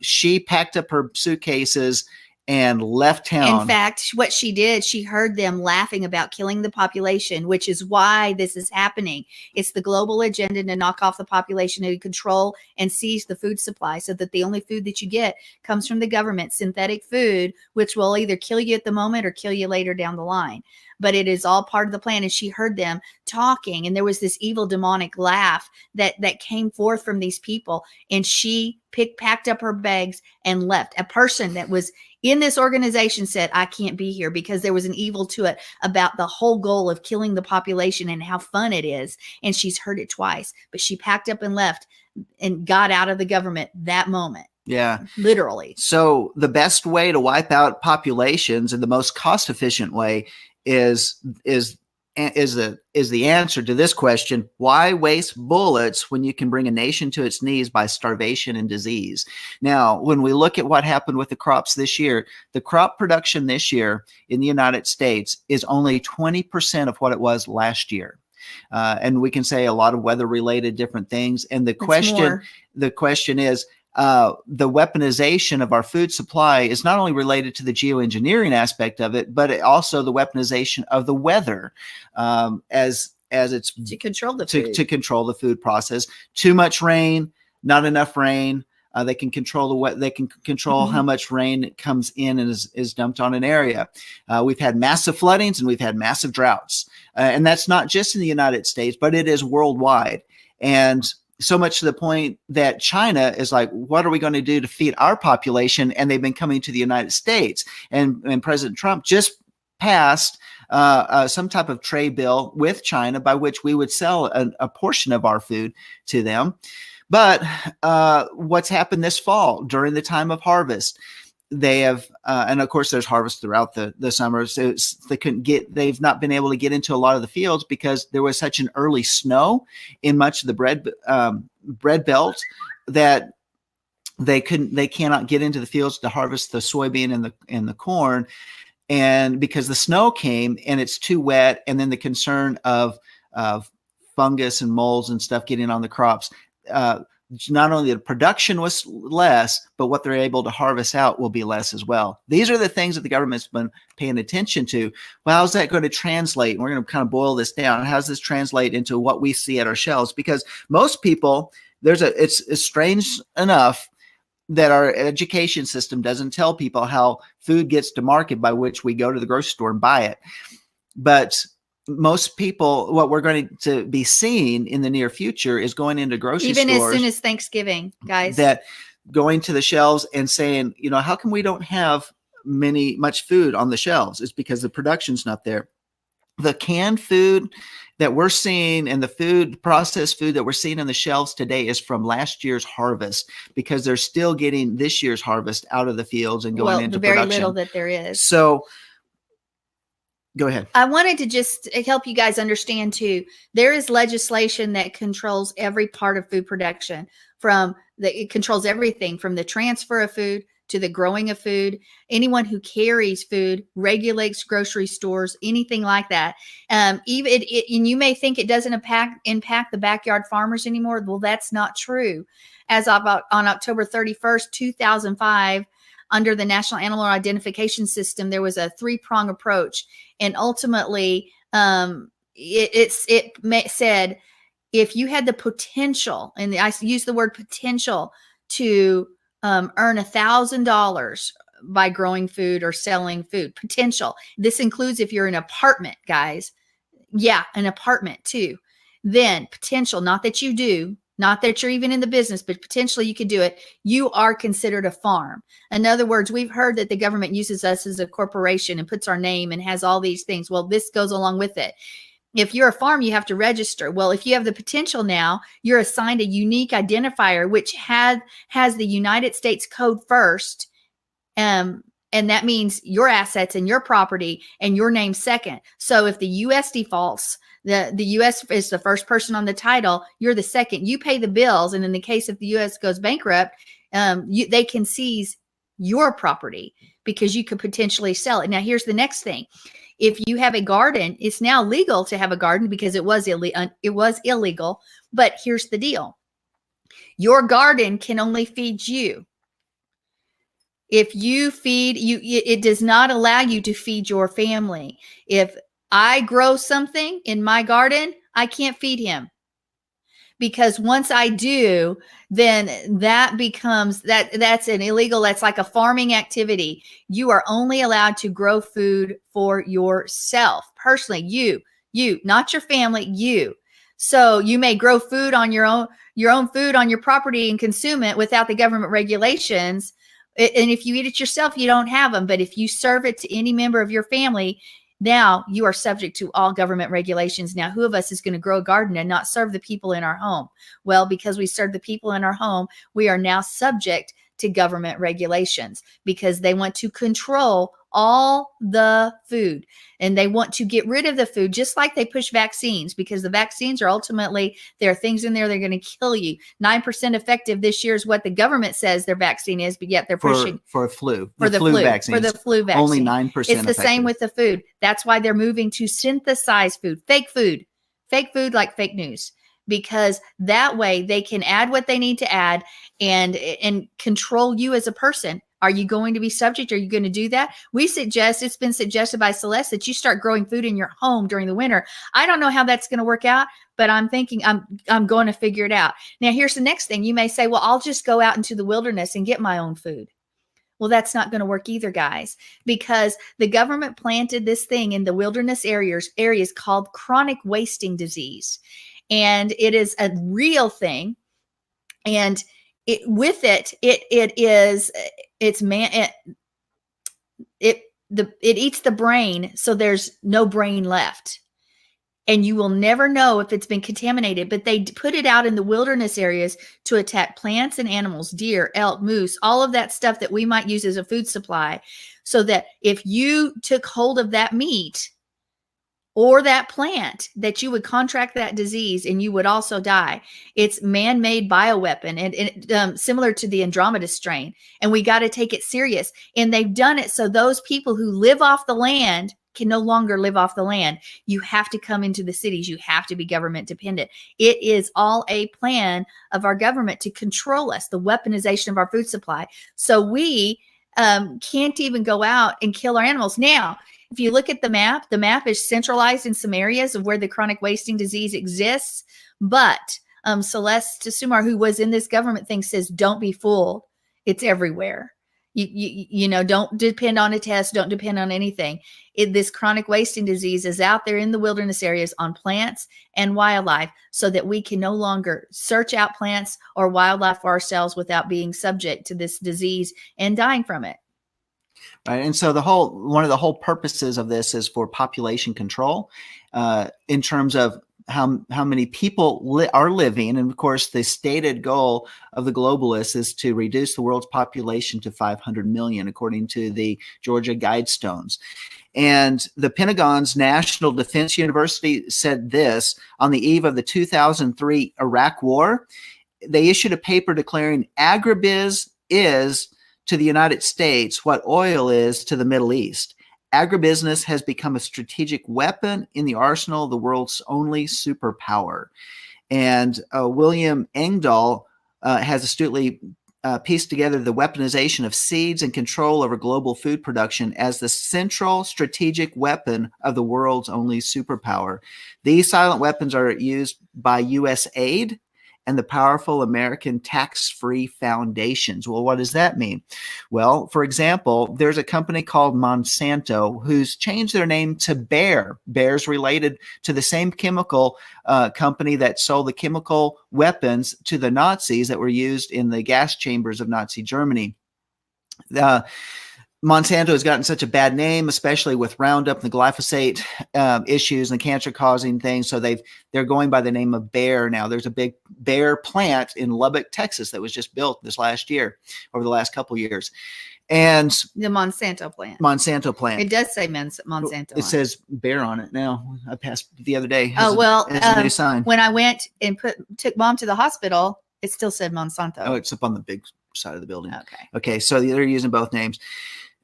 she packed up her suitcases and left town. In fact, what she did, she heard them laughing about killing the population, which is why this is happening. It's the global agenda to knock off the population, to control and seize the food supply, so that the only food that you get comes from the government, synthetic food, which will either kill you at the moment or kill you later down the line. But it is all part of the plan. And she heard them talking, and there was this evil demonic laugh that came forth from these people. And she packed up her bags and left. A person that was in this organization said, I can't be here, because there was an evil to it about the whole goal of killing the population and how fun it is. And she's heard it twice, but she packed up and left and got out of the government that moment. Yeah. Literally. So the best way to wipe out populations, and the most cost efficient way, is the answer to this question: why waste bullets when you can bring a nation to its knees by starvation and disease? Now, when we look at what happened with the crops this year, the crop production this year in the United States is only 20% of what it was last year. And we can say a lot of weather related different things. And the question is, the weaponization of our food supply is not only related to the geoengineering aspect of it, but also the weaponization of the weather, as it's to control the food. To control the food process. Too much rain, not enough rain. They can control They can control how much rain comes in and is dumped on an area. We've had massive floodings, and we've had massive droughts, and that's not just in the United States, but it is worldwide. And so much to the point that China is like, what are we going to do to feed our population? And they've been coming to the United States. And President Trump just passed some type of trade bill with China by which we would sell a portion of our food to them. But what's happened this fall during the time of harvest? They have, and of course, there's harvest throughout the summer. So they've not been able to get into a lot of the fields because there was such an early snow in much of the bread belt that they cannot get into the fields to harvest the soybean and the corn. And because the snow came and it's too wet, and then the concern of fungus and molds and stuff getting on the crops, not only the production was less, but what they're able to harvest out will be less as well. These are the things that the government's been paying attention to. Well, how's that going to translate? And we're going to kind of boil this down. How does this translate into what we see at our shelves? Because most people, it's strange enough that our education system doesn't tell people how food gets to market, by which we go to the grocery store and buy it. But most people, what we're going to be seeing in the near future is going into grocery stores. Even as soon as Thanksgiving, guys. That going to the shelves and saying, how come we don't have much food on the shelves? It's because the production's not there. The canned food that we're seeing and the processed food that we're seeing on the shelves today is from last year's harvest, because they're still getting this year's harvest out of the fields and going into production. The very little that there is. So go ahead. I wanted to just help you guys understand too. There is legislation that controls every part of food production. It controls everything from the transfer of food to the growing of food. Anyone who carries food, regulates grocery stores, anything like that. And you may think it doesn't impact the backyard farmers anymore. Well, that's not true. As of on October 31st, 2005, under the National Animal Identification System, there was a 3-prong approach. And ultimately, it said, if you had the potential, and I use the word potential, to earn $1,000 by growing food or selling food, potential. This includes if you're in an apartment, guys. Yeah, an apartment too. Then potential, not that you do, not that you're even in the business, but potentially you could do it. You are considered a farm. In other words, we've heard that the government uses us as a corporation and puts our name and has all these things. Well, this goes along with it. If you're a farm, you have to register. Well, if you have the potential now, you're assigned a unique identifier, which has the United States code first. And that means your assets and your property and your name second. So if the U.S. defaults, the U.S. is the first person on the title, you're the second. You pay the bills. And in the case if the U.S. goes bankrupt, they can seize your property because you could potentially sell it. Now, here's the next thing. If you have a garden, it's now legal to have a garden because it was illegal. But here's the deal. Your garden can only feed you. If you feed you, it does not allow you to feed your family. If I grow something in my garden, I can't feed him. Because once I do, then that becomes that's an illegal, that's like a farming activity. You are only allowed to grow food for yourself. Personally, you, not your family, you. So you may grow food on your own food on your property and consume it without the government regulations. And if you eat it yourself, you don't have them. But if you serve it to any member of your family, now you are subject to all government regulations. Now, who of us is going to grow a garden and not serve the people in our home? Well, because we serve the people in our home, we are now subject to government regulations because they want to control all the food and they want to get rid of the food, just like they push vaccines, because the vaccines are ultimately, there are things in there that are going to kill you. 9% effective this year is what the government says their vaccine is, but yet they're pushing for flu vaccine. For the flu vaccine. Only 9% It's the effective. same with the food. That's why they're moving to synthesize food, fake food like fake news, because that way they can add what they need to add and control you as a person. Are you going to be subject? Are you going to do that? It's been suggested by Celeste that you start growing food in your home during the winter. I don't know how that's going to work out, but I'm thinking I'm going to figure it out. Now, here's the next thing. You may say, well, I'll just go out into the wilderness and get my own food. Well, that's not going to work either, guys, because the government planted this thing in the wilderness areas called chronic wasting disease. And it is a real thing. And it eats the brain, so there's no brain left. And you will never know if it's been contaminated, but they put it out in the wilderness areas to attack plants and animals, deer, elk, moose, all of that stuff that we might use as a food supply. So that if you took hold of that meat or that plant, that you would contract that disease and you would also die. It's man-made bioweapon and similar to the Andromeda strain. And we got to take it serious. And they've done it so those people who live off the land can no longer live off the land. You have to come into the cities. You have to be government dependent. It is all a plan of our government to control us, the weaponization of our food supply. So we can't even go out and kill our animals. Now, if you look at the map is centralized in some areas of where the chronic wasting disease exists. But Celeste Sumar, who was in this government thing, says, don't be fooled. It's everywhere. You know, don't depend on a test. Don't depend on anything. This chronic wasting disease is out there in the wilderness areas on plants and wildlife so that we can no longer search out plants or wildlife for ourselves without being subject to this disease and dying from it. Right. And so one of the whole purposes of this is for population control in terms of how many people are living. And of course, the stated goal of the globalists is to reduce the world's population to 500 million, according to the Georgia Guidestones. And the Pentagon's National Defense University said this on the eve of the 2003 Iraq War. They issued a paper declaring agribiz is to the United States what oil is to the Middle East. Agribusiness has become a strategic weapon in the arsenal of the world's only superpower. And William Engdahl has astutely pieced together the weaponization of seeds and control over global food production as the central strategic weapon of the world's only superpower. These silent weapons are used by U.S. aid and the powerful American tax-free foundations. Well, what does that mean? Well, for example, there's a company called Monsanto who's changed their name to Bayer. Bayer's related to the same chemical company that sold the chemical weapons to the Nazis that were used in the gas chambers of Nazi Germany. Monsanto has gotten such a bad name, especially with Roundup and the glyphosate issues and cancer-causing things. So they're going by the name of Bayer now. There's a big Bayer plant in Lubbock, Texas, that was just built this last year, over the last couple of years. And the Monsanto plant. It does say Monsanto. It says Bayer on it now. I passed the other day. Oh, well, as a new sign. When I went and took Mom to the hospital, it still said Monsanto. Oh, it's up on the big side of the building. Okay. So they're using both names.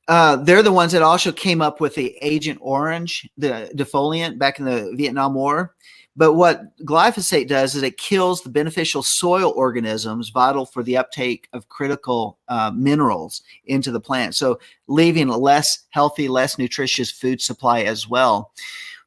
They're the ones that also came up with the Agent Orange, the defoliant back in the Vietnam War. But what glyphosate does is it kills the beneficial soil organisms vital for the uptake of critical minerals into the plant. So leaving a less healthy, less nutritious food supply as well.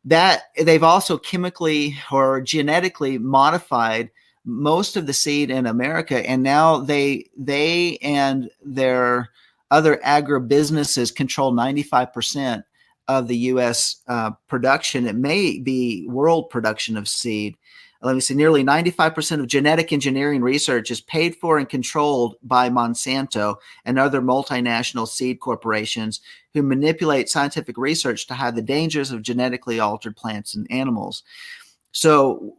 That they've also chemically or genetically modified most of the seed in America. And now they and their other agribusinesses control 95% of the U.S. Production. It may be world production of seed. Let me see, nearly 95% of genetic engineering research is paid for and controlled by Monsanto and other multinational seed corporations who manipulate scientific research to hide the dangers of genetically altered plants and animals. So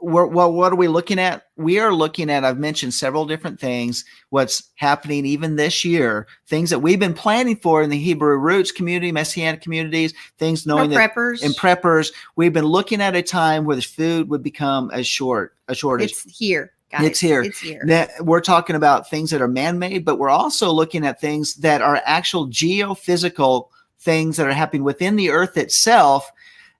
what are we looking at? We are looking at, I've mentioned several different things, what's happening even this year, things that we've been planning for in the Hebrew roots community, Messianic communities, things knowing that in preppers, we've been looking at a time where the food would become a shortage. It's here. Guys. It's here. It's here. We're talking about things that are man-made, but we're also looking at things that are actual geophysical things that are happening within the earth itself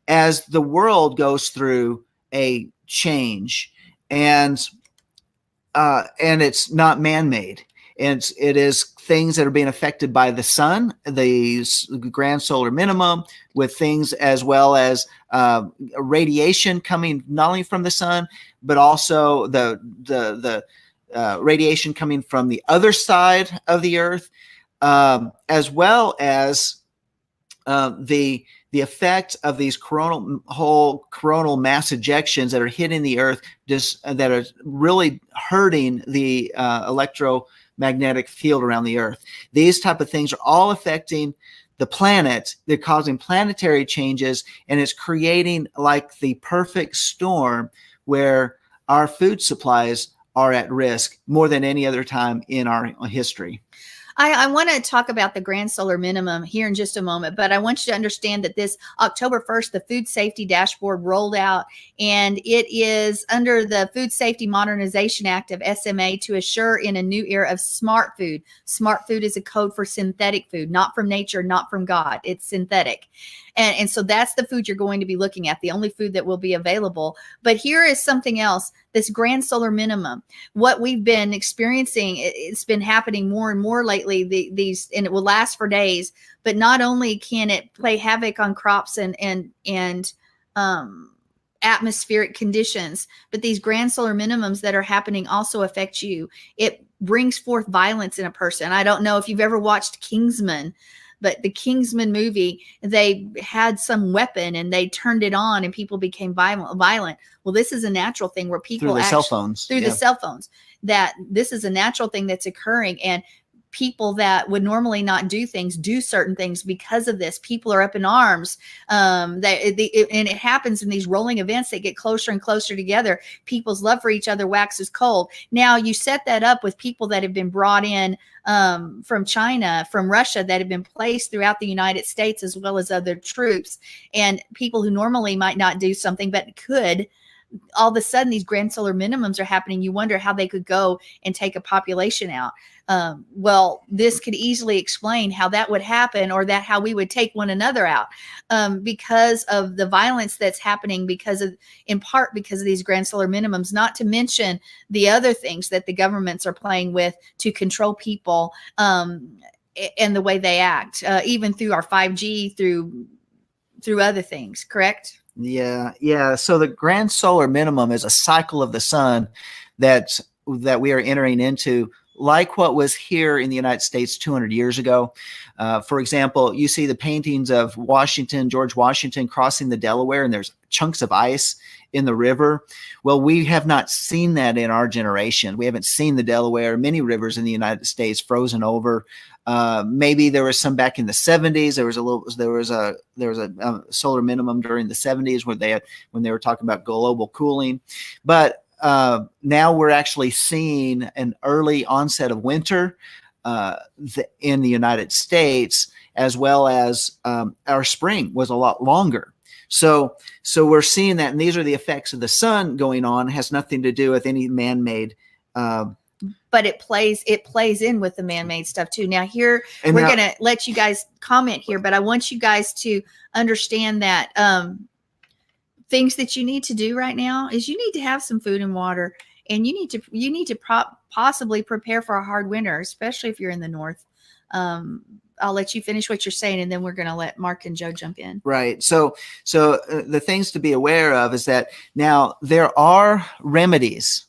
as the world goes through a change, and it's not man-made. It is things that are being affected by the sun, the grand solar minimum, with things as well as radiation coming not only from the sun, but also the radiation coming from the other side of the earth, as well as the effect of these coronal mass ejections that are hitting the earth, that are really hurting the electromagnetic field around the earth. These type of things are all affecting the planet. They're causing planetary changes, and it's creating like the perfect storm where our food supplies are at risk more than any other time in our history. I want to talk about the grand solar minimum here in just a moment, but I want you to understand that this October 1st, the Food Safety Dashboard rolled out, and it is under the Food Safety Modernization Act of SMA to assure in a new era of smart food. Smart food is a code for synthetic food, not from nature, not from God. It's synthetic. And so that's the food you're going to be looking at, the only food that will be available. But here is something else, this grand solar minimum. What we've been experiencing, it's been happening more and more lately, and it will last for days. But not only can it play havoc on crops and atmospheric conditions, but these grand solar minimums that are happening also affect you. It brings forth violence in a person. I don't know if you've ever watched Kingsman, but the Kingsman movie, they had some weapon and they turned it on and people became violent. Well, this is a natural thing where people through the cell phones, that this is a natural thing that's occurring. And people that would normally not do things do certain things because of this. People are up in arms. And it happens in these rolling events that get closer and closer together. People's love for each other waxes cold. Now you set that up with people that have been brought in from China, from Russia, that have been placed throughout the United States, as well as other troops, and people who normally might not do something but could all of a sudden these grand solar minimums are happening. You wonder how they could go and take a population out. Well, this could easily explain how that would happen, or that how we would take one another out, because of the violence that's happening, in part because of these grand solar minimums, not to mention the other things that the governments are playing with to control people, and the way they act, even through our 5G, through other things, correct? Yeah. So the grand solar minimum is a cycle of the sun that we are entering into, like what was here in the United States 200 years ago. For example, you see the paintings of George Washington crossing the Delaware, and there's chunks of ice in the river. Well, we have not seen that in our generation. We haven't seen the Delaware, many rivers in the United States frozen over. Maybe there was some back in the 70s. There was a solar minimum during the 70s when they were talking about global cooling. But now we're actually seeing an early onset of winter in the United States, as well as our spring was a lot longer. So we're seeing that, and these are the effects of the sun going on. It has nothing to do with any man-made. But it plays in with the man-made stuff too. Now here, we're going to let you guys comment here, but I want you guys to understand that things that you need to do right now is you need to have some food and water, and you need to possibly prepare for a hard winter, especially if you're in the north. I'll let you finish what you're saying, and then we're going to let Mark and Joe jump in. Right. So the things to be aware of is that now there are remedies.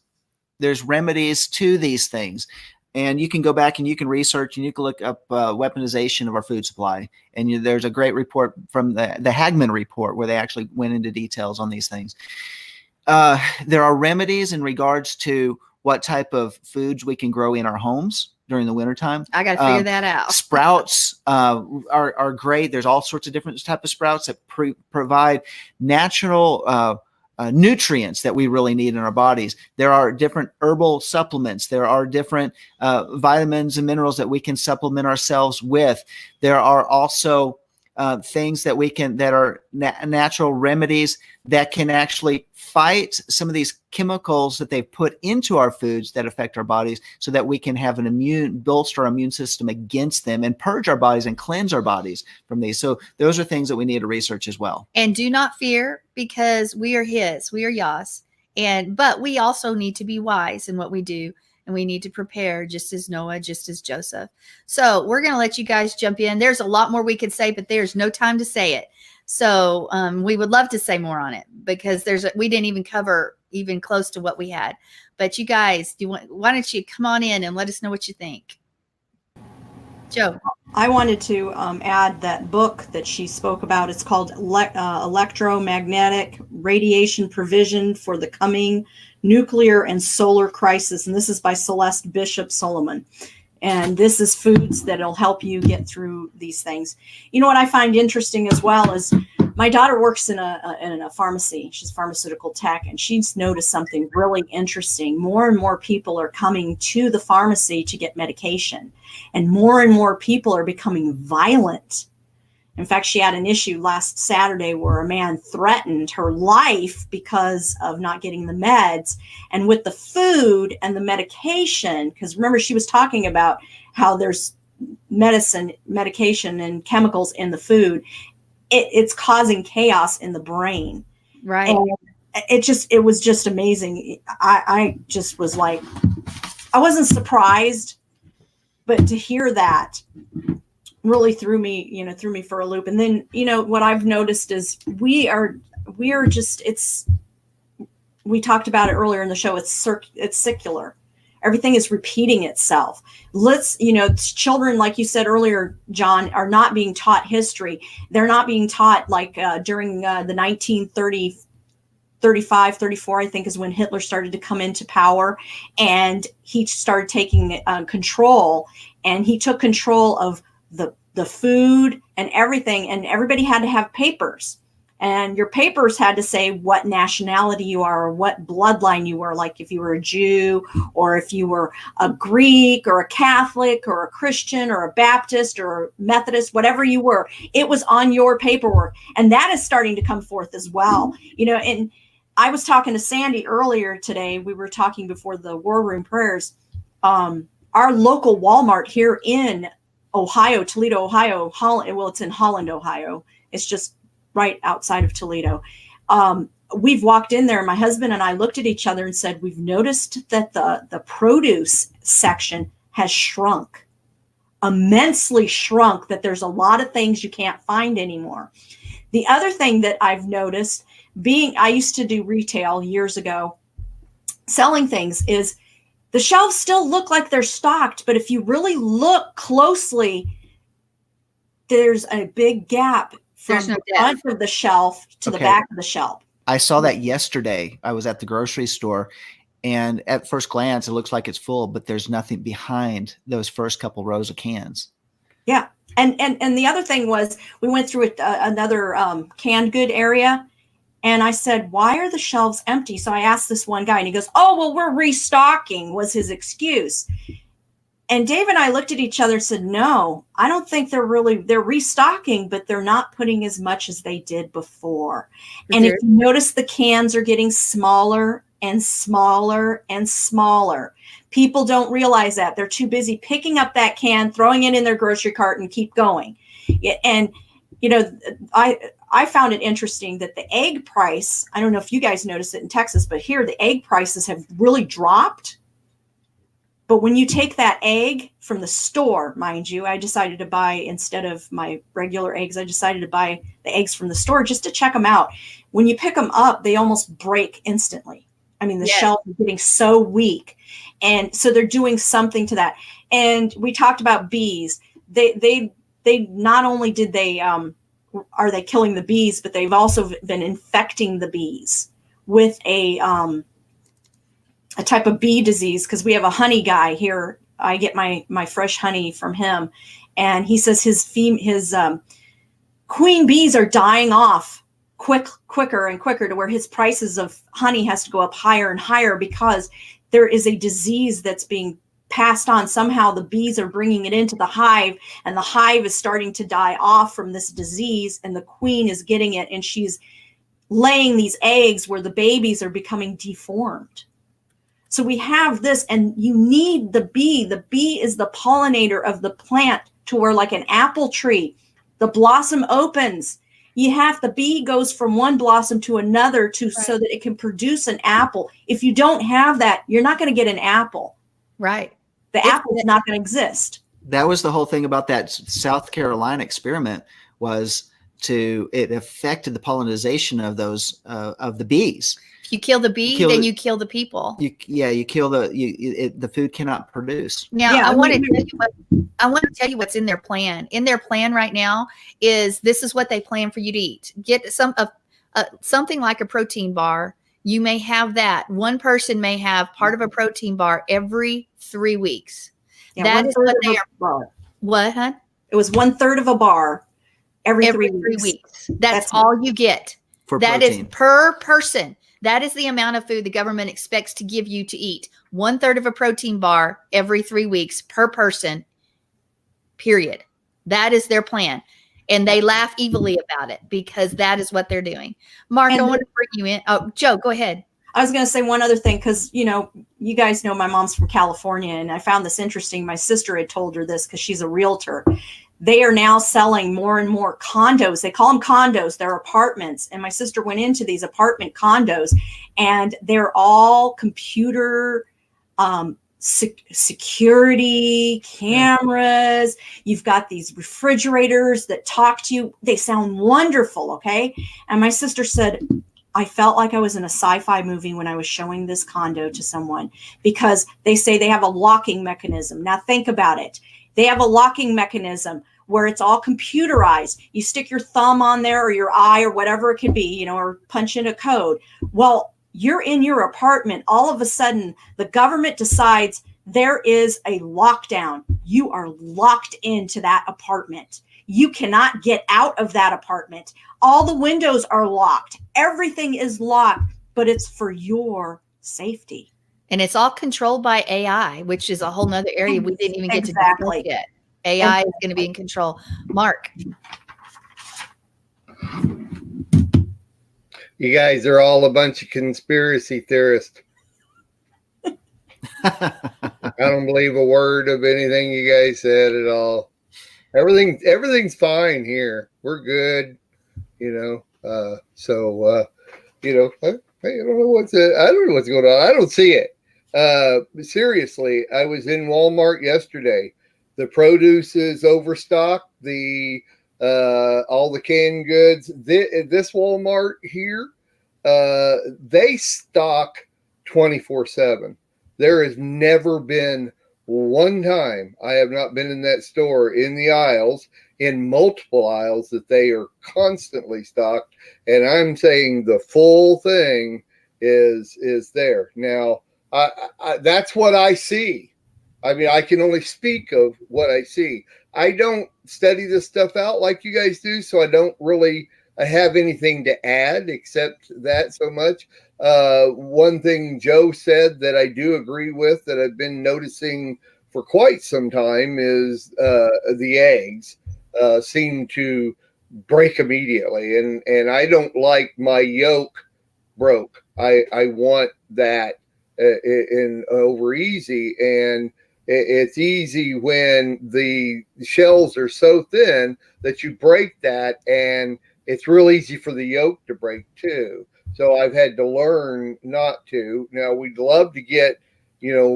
There's remedies to these things. And you can go back and you can research and you can look up weaponization of our food supply. And there's a great report from the Hagman report where they actually went into details on these things. There are remedies in regards to what type of foods we can grow in our homes during the wintertime. I got to figure that out. Sprouts are great. There's all sorts of different type of sprouts that provide natural nutrients that we really need in our bodies. There are different herbal supplements. There are different vitamins and minerals that we can supplement ourselves with. There are also things that are natural remedies that can actually fight some of these chemicals that they've put into our foods that affect our bodies, so that we can have bolster our immune system against them and purge our bodies and cleanse our bodies from these. So those are things that we need to research as well. And do not fear, because we are Yah's, but we also need to be wise in what we do. And we need to prepare, just as Noah, just as Joseph. So we're going to let you guys jump in. There's a lot more we could say, but there's no time to say it. So we would love to say more on it, because we didn't even cover even close to what we had. But you guys, why don't you come on in and let us know what you think? Joe. I wanted to add that book that she spoke about. It's called Electromagnetic Radiation Provision for the Coming Nuclear and Solar Crisis. And this is by Celeste Bishop Solomon. And this is foods that'll help you get through these things. You know what I find interesting as well is my daughter works in a pharmacy. She's pharmaceutical tech, and she's noticed something really interesting. More and more people are coming to the pharmacy to get medication, and more people are becoming violent. In fact, she had an issue last Saturday where a man threatened her life because of not getting the meds. And with the food and the medication, because remember, she was talking about how there's medication and chemicals in the food. It's causing chaos in the brain. Right. And it was just amazing. I just was like, I wasn't surprised, but to hear that really threw me for a loop. And then, what I've noticed is we talked about it earlier in the show. It's circular. Everything is repeating itself. Children, like you said earlier, John, are not being taught history. They're not being taught during the 1935, 34, I think is when Hitler started to come into power, and he started taking control, and he took control of the food and everything, and everybody had to have papers. And your papers had to say what nationality you are or what bloodline you were, like if you were a Jew or if you were a Greek or a Catholic or a Christian or a Baptist or a Methodist, whatever you were, it was on your paperwork. And that is starting to come forth as well. And I was talking to Sandi earlier today. We were talking before the War Room Prayers. Our local Walmart here in Ohio, Toledo, Ohio, Holland. Well, it's in Holland, Ohio. It's just right outside of Toledo. We've walked in there, and my husband and I looked at each other and said, we've noticed that the produce section has shrunk, immensely shrunk, that there's a lot of things you can't find anymore. The other thing that I've noticed, I used to do retail years ago, selling things, is the shelves still look like they're stocked, but if you really look closely, there's a big gap from the front of the shelf to the back of the shelf. I saw that yesterday. I was at the grocery store, and at first glance, it looks like it's full, but there's nothing behind those first couple rows of cans. Yeah. And the other thing was, we went through another canned good area, and I said, why are the shelves empty? So I asked this one guy, and he goes, oh, well, we're restocking, was his excuse. And Dave and I looked at each other and said, no, I don't think they're restocking, but they're not putting as much as they did before. And if you notice, the cans are getting smaller and smaller and smaller. People don't realize that. They're too busy picking up that can, throwing it in their grocery cart, and keep going. And, I found it interesting that the egg price, I don't know if you guys noticed it in Texas, but here the egg prices have really dropped. But when you take that egg from the store, mind you, I decided to buy, instead of my regular eggs, I decided to buy the eggs from the store just to check them out. When you pick them up, they almost break instantly. I mean, the shelf is getting so weak. And so they're doing something to that. And we talked about bees. They not only did are they killing the bees, but they've also been infecting the bees with a type of bee disease, because we have a honey guy here. I get my fresh honey from him, and he says his queen bees are dying off quicker and quicker, to where his prices of honey has to go up higher and higher, because there is a disease that's being passed on. Somehow the bees are bringing it into the hive, and the hive is starting to die off from this disease, and the queen is getting it, and she's laying these eggs where the babies are becoming deformed. So we have this, and you need the bee. The bee is the pollinator of the plant, to where, like an apple tree, the blossom opens. The bee goes from one blossom to another so that it can produce an apple. If you don't have that, you're not going to get an apple. Right. The apple is not going to exist. That was the whole thing about that South Carolina experiment, was it affected the pollination of those of the bees. If you kill the bee, then you kill the people. You kill the food cannot produce. Now, I want to tell you what's in their plan. In their plan right now this is what they plan for you to eat. Get something like a protein bar. You may have that. One person may have part of a protein bar every 3 weeks. Yeah, that is what they are. What, huh? It was 1/3 of a bar every 3 weeks. That's all you get. That protein. is per person. That is the amount of food the government expects to give you to eat. 1/3 of a protein bar every 3 weeks per person, period. That is their plan. And they laugh evilly about it, because that is what they're doing. Mark, I want to bring you in. Oh, Joe, go ahead. I was going to say one other thing, because, you guys know my mom's from California, and I found this interesting. My sister had told her this, because she's a realtor. They are now selling more and more condos. They call them condos. They're apartments. And my sister went into these apartment condos, and they're all computer security cameras. You've got these refrigerators that talk to you. They sound wonderful. Okay. And my sister said, I felt like I was in a sci-fi movie when I was showing this condo to someone, because they say they have a locking mechanism. Now think about it. They have a locking mechanism where it's all computerized. You stick your thumb on there, or your eye, or whatever it could be, or punch in a code. Well, you're in your apartment. All of a sudden, the government decides there is a lockdown. You are locked into that apartment. You cannot get out of that apartment. All the windows are locked. Everything is locked, but it's for your safety. And it's all controlled by AI, which is a whole nother area we didn't even get to discuss yet. AI is going to be in control. Mark. You guys are all a bunch of conspiracy theorists. I don't believe a word of anything you guys said at all. Everything's fine here. We're good, you know. You know, I don't know what's going on. I don't see it. Seriously, I was in Walmart yesterday. The produce is overstocked. All the canned goods. This Walmart here, they stock 24/7. There has never been one time I have not been in that store in the aisles, in multiple aisles, that they are constantly stocked. And I'm saying the full thing is there. Now, that's what I see. I mean, I can only speak of what I see. I don't study this stuff out like you guys do, so I don't really have anything to add except that so much. One thing Joe said that I do agree with, that I've been noticing for quite some time, is the eggs seem to break immediately, and I don't like my yolk broke. I want that in over easy, and it's easy when the shells are so thin that you break that, and it's real easy for the yolk to break too. So I've had to learn not to. Now, we'd love to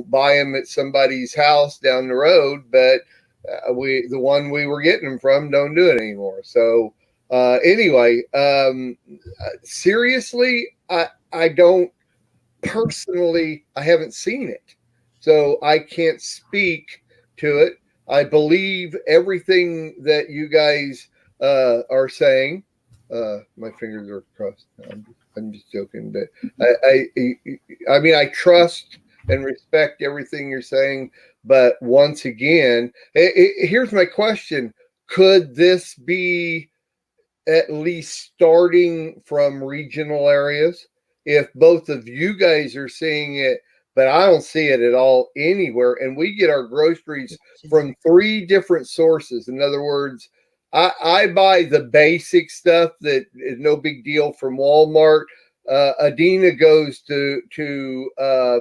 buy them at somebody's house down the road, but the one we were getting them from don't do it anymore. So anyway, seriously, I don't personally, I haven't seen it, so I can't speak to it. I believe everything that you guys are saying. My fingers are crossed. I'm just joking, but I mean, I trust and respect everything you're saying. But once again, here's my question. Could this be at least starting from regional areas? If both of you guys are seeing it, but I don't see it at all anywhere. And we get our groceries from 3 different sources. In other words, I buy the basic stuff that is no big deal from Walmart. Adina goes to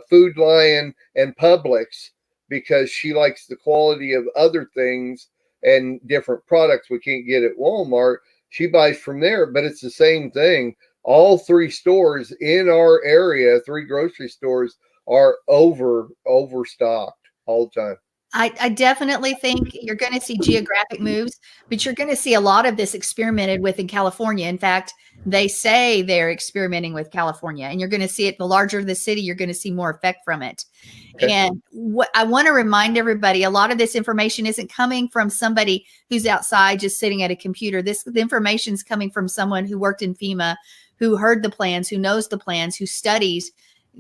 Food Lion and Publix because she likes the quality of other things and different products we can't get at Walmart. She buys from there, but it's the same thing. All 3 stores in our area, 3 grocery stores, are overstocked all the time. I definitely think you're going to see geographic moves, but you're going to see a lot of this experimented with in California. In fact, they say they're experimenting with California, and you're going to see it. The larger the city, you're going to see more effect from it. Okay. And what I want to remind everybody, a lot of this information isn't coming from somebody who's outside just sitting at a computer. The information is coming from someone who worked in FEMA, who heard the plans, who knows the plans, who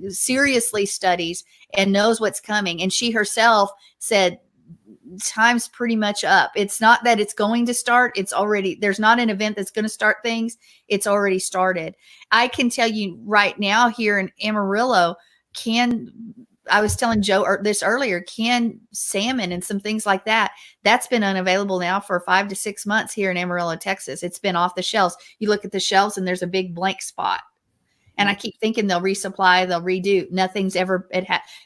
seriously studies and knows what's coming. And she herself said, time's pretty much up. It's not that it's going to start. It's already, there's not an event that's going to start things. It's already started. I can tell you right now here in Amarillo, I was telling Joe this earlier, canned salmon and some things like that, that's been unavailable now for 5 to 6 months here in Amarillo, Texas. It's been off the shelves. You look at the shelves and there's a big blank spot. And I keep thinking they'll resupply, they'll redo. Nothing's ever,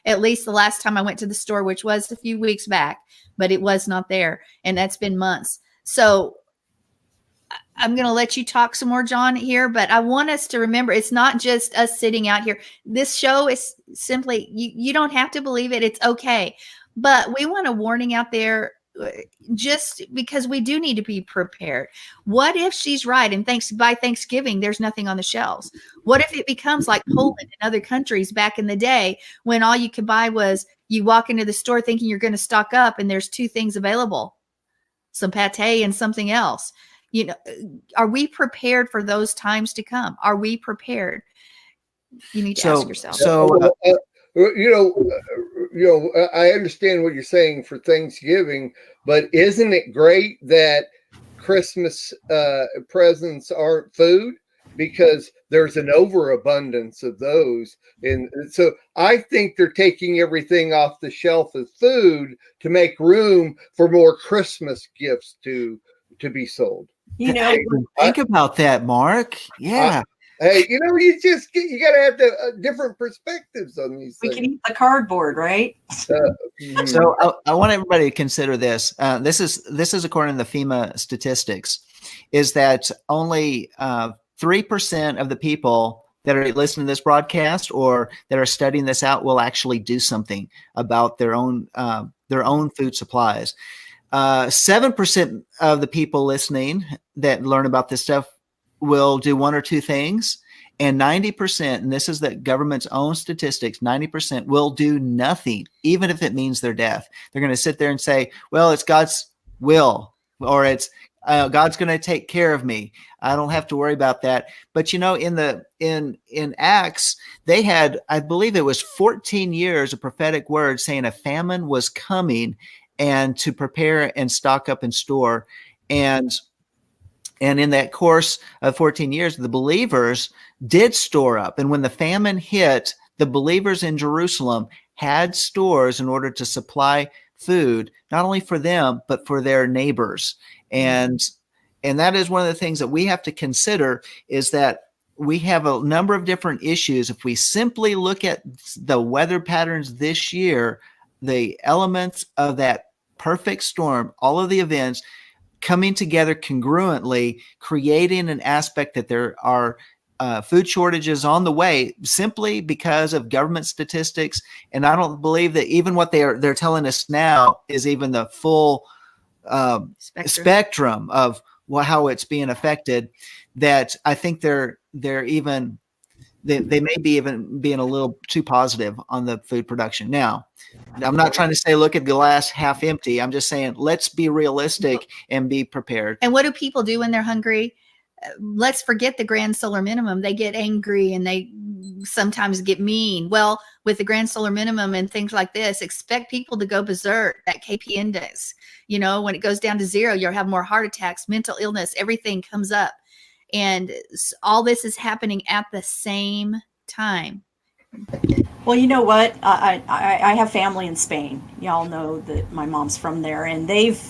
at least the last time I went to the store, which was a few weeks back, but it was not there. And that's been months. So I'm going to let you talk some more, John, here, but I want us to remember, it's not just us sitting out here. This show is simply, you don't have to believe it. It's okay. But we want a warning out there, just because we do need to be prepared. What if she's right and by Thanksgiving there's nothing on the shelves? What if it becomes like Poland and other countries back in the day when all you could buy was, you walk into the store thinking you're going to stock up and there's 2 things available, some pate and something else? You know, are we prepared for those times to come? Are we prepared? You need to ask yourself. I understand what you're saying for Thanksgiving, but isn't it great that Christmas presents aren't food? Because there's an overabundance of those. And so I think they're taking everything off the shelf as food to make room for more Christmas gifts to be sold. Think about that, Mark. Yeah. Hey, you know, you got to have different perspectives on these We things. can eat the cardboard, right? So I want everybody to consider this. This is according to the FEMA statistics, is that only 3% of the people that are listening to this broadcast or that are studying this out will actually do something about their own food supplies. 7% of the people listening that learn about this stuff will do one or two things. And 90%, and this is the government's own statistics, 90% will do nothing, even if it means their death. They're going to sit there and say, well, it's God's will, or it's God's going to take care of me. I don't have to worry about that. But you know, in Acts, they had, I believe it was 14 years of prophetic words saying a famine was coming and to prepare and stock up and store. And in that course of 14 years, the believers did store up. And when the famine hit, the believers in Jerusalem had stores in order to supply food, not only for them, but for their neighbors. And that is one of the things that we have to consider, is that we have a number of different issues. If we simply look at the weather patterns this year, the elements of that perfect storm, all of the events coming together congruently, creating an aspect that there are food shortages on the way simply because of government statistics. And I don't believe that even what they're telling us now is even the full spectrum of how it's being affected. That I think they're even they may be even being a little too positive on the food production. Now, I'm not trying to say look at the glass half empty. I'm just saying let's be realistic and be prepared. And what do people do when they're hungry? Let's forget the grand solar minimum. They get angry and they sometimes get mean. Well, with the grand solar minimum and things like this, expect people to go berserk. That KP index, you know, when it goes down to 0, you'll have more heart attacks, mental illness, everything comes up. And all this is happening at the same time. Well, you know what? I have family in Spain. Y'all know that my mom's from there, and they've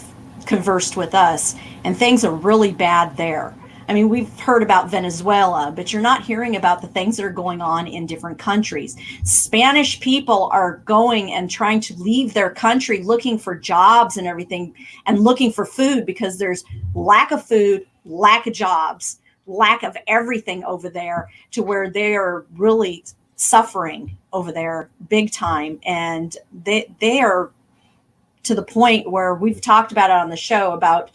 conversed with us, and things are really bad there. I mean, we've heard about Venezuela, but you're not hearing about the things that are going on in different countries. Spanish people are going and trying to leave their country looking for jobs and everything, and looking for food, because there's lack of food, lack of jobs, lack of everything over there, to where they are really suffering over there big time. And they are to the point where we've talked about it on the show about,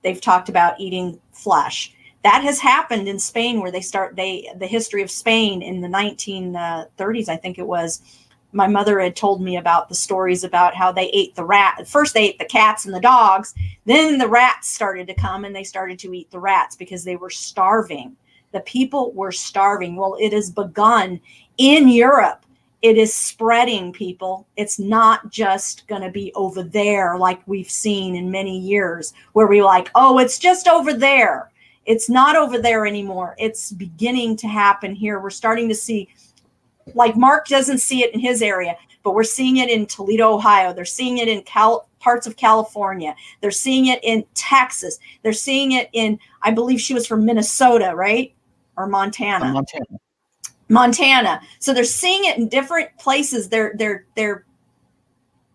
they've talked about eating flesh. That has happened in Spain, where the history of Spain in the 1930s, I think it was. My mother had told me about the stories about how they ate the rat. First they ate the cats and the dogs. Then the rats started to come and they started to eat the rats because they were starving. The people were starving. Well, it has begun in Europe. It is spreading, people. It's not just going to be over there like we've seen in many years, where we're like, oh, it's just over there. It's not over there anymore. It's beginning to happen here. We're starting to see, like Mark doesn't see it in his area, but we're seeing it in Toledo, Ohio. They're seeing it in parts of California. They're seeing it in Texas. They're seeing it in, I believe she was from Minnesota, right? Or Montana. Montana. So they're seeing it in different places. They're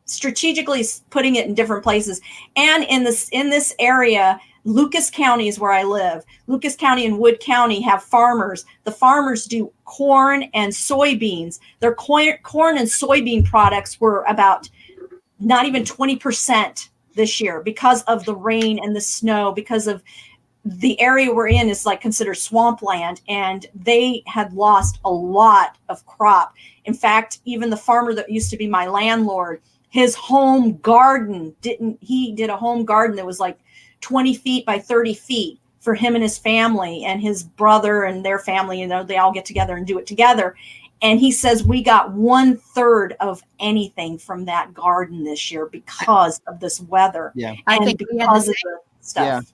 strategically putting it in different places. And in this area, Lucas County is where I live. Lucas County and Wood County have farmers. The farmers do corn and soybeans. Their corn and soybean products were about not even 20% this year because of the rain and the snow, because of the area we're in is like considered swampland, and they had lost a lot of crop. In fact, even the farmer that used to be my landlord, his home garden he did a home garden that was like 20 feet by 30 feet for him and his family and his brother and their family. You know, they all get together and do it together. And he says we got 1/3 of anything from that garden this year because of this weather. Yeah, I and think because of the stuff.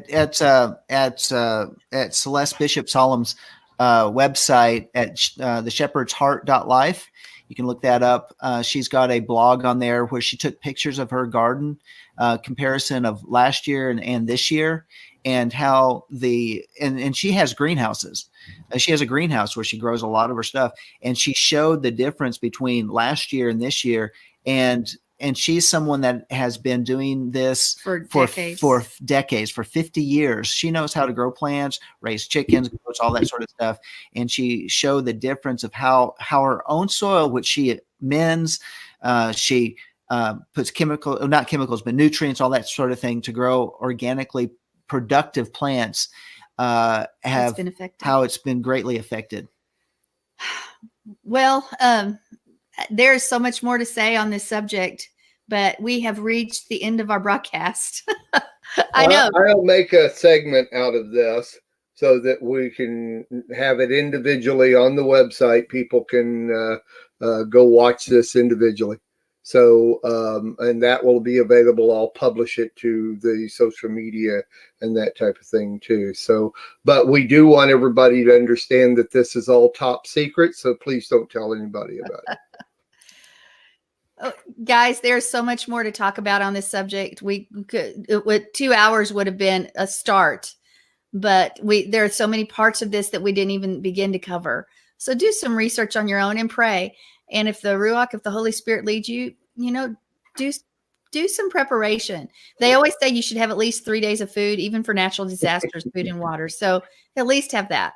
Yeah, at Celeste Bishop Solom's website at theshepherdsheart.life, You can look that up. She's got a blog on there where she took pictures of her garden, comparison of last year and this year, and how and she has greenhouses. She has a greenhouse where she grows a lot of her stuff, and she showed the difference between last year and this year. And she's someone that has been doing this for decades, for 50 years. She knows how to grow plants, raise chickens, all that sort of stuff. And she showed the difference of how her own soil, which she mends, she puts not chemicals, but nutrients, all that sort of thing to grow organically productive plants, how it's been greatly affected. Well, there's so much more to say on this subject, but we have reached the end of our broadcast. I know. I'll make a segment out of this so that we can have it individually on the website. People can go watch this individually. So, and that will be available. I'll publish it to the social media and that type of thing too. So, but we do want everybody to understand that this is all top secret. So please don't tell anybody about it. Oh, guys, there's so much more to talk about on this subject. We could, 2 hours would have been a start, but there are so many parts of this that we didn't even begin to cover. So do some research on your own and pray. And if the Ruach, if the Holy Spirit leads you, do some preparation. They always say you should have at least 3 days of food, even for natural disasters, food and water. So at least have that.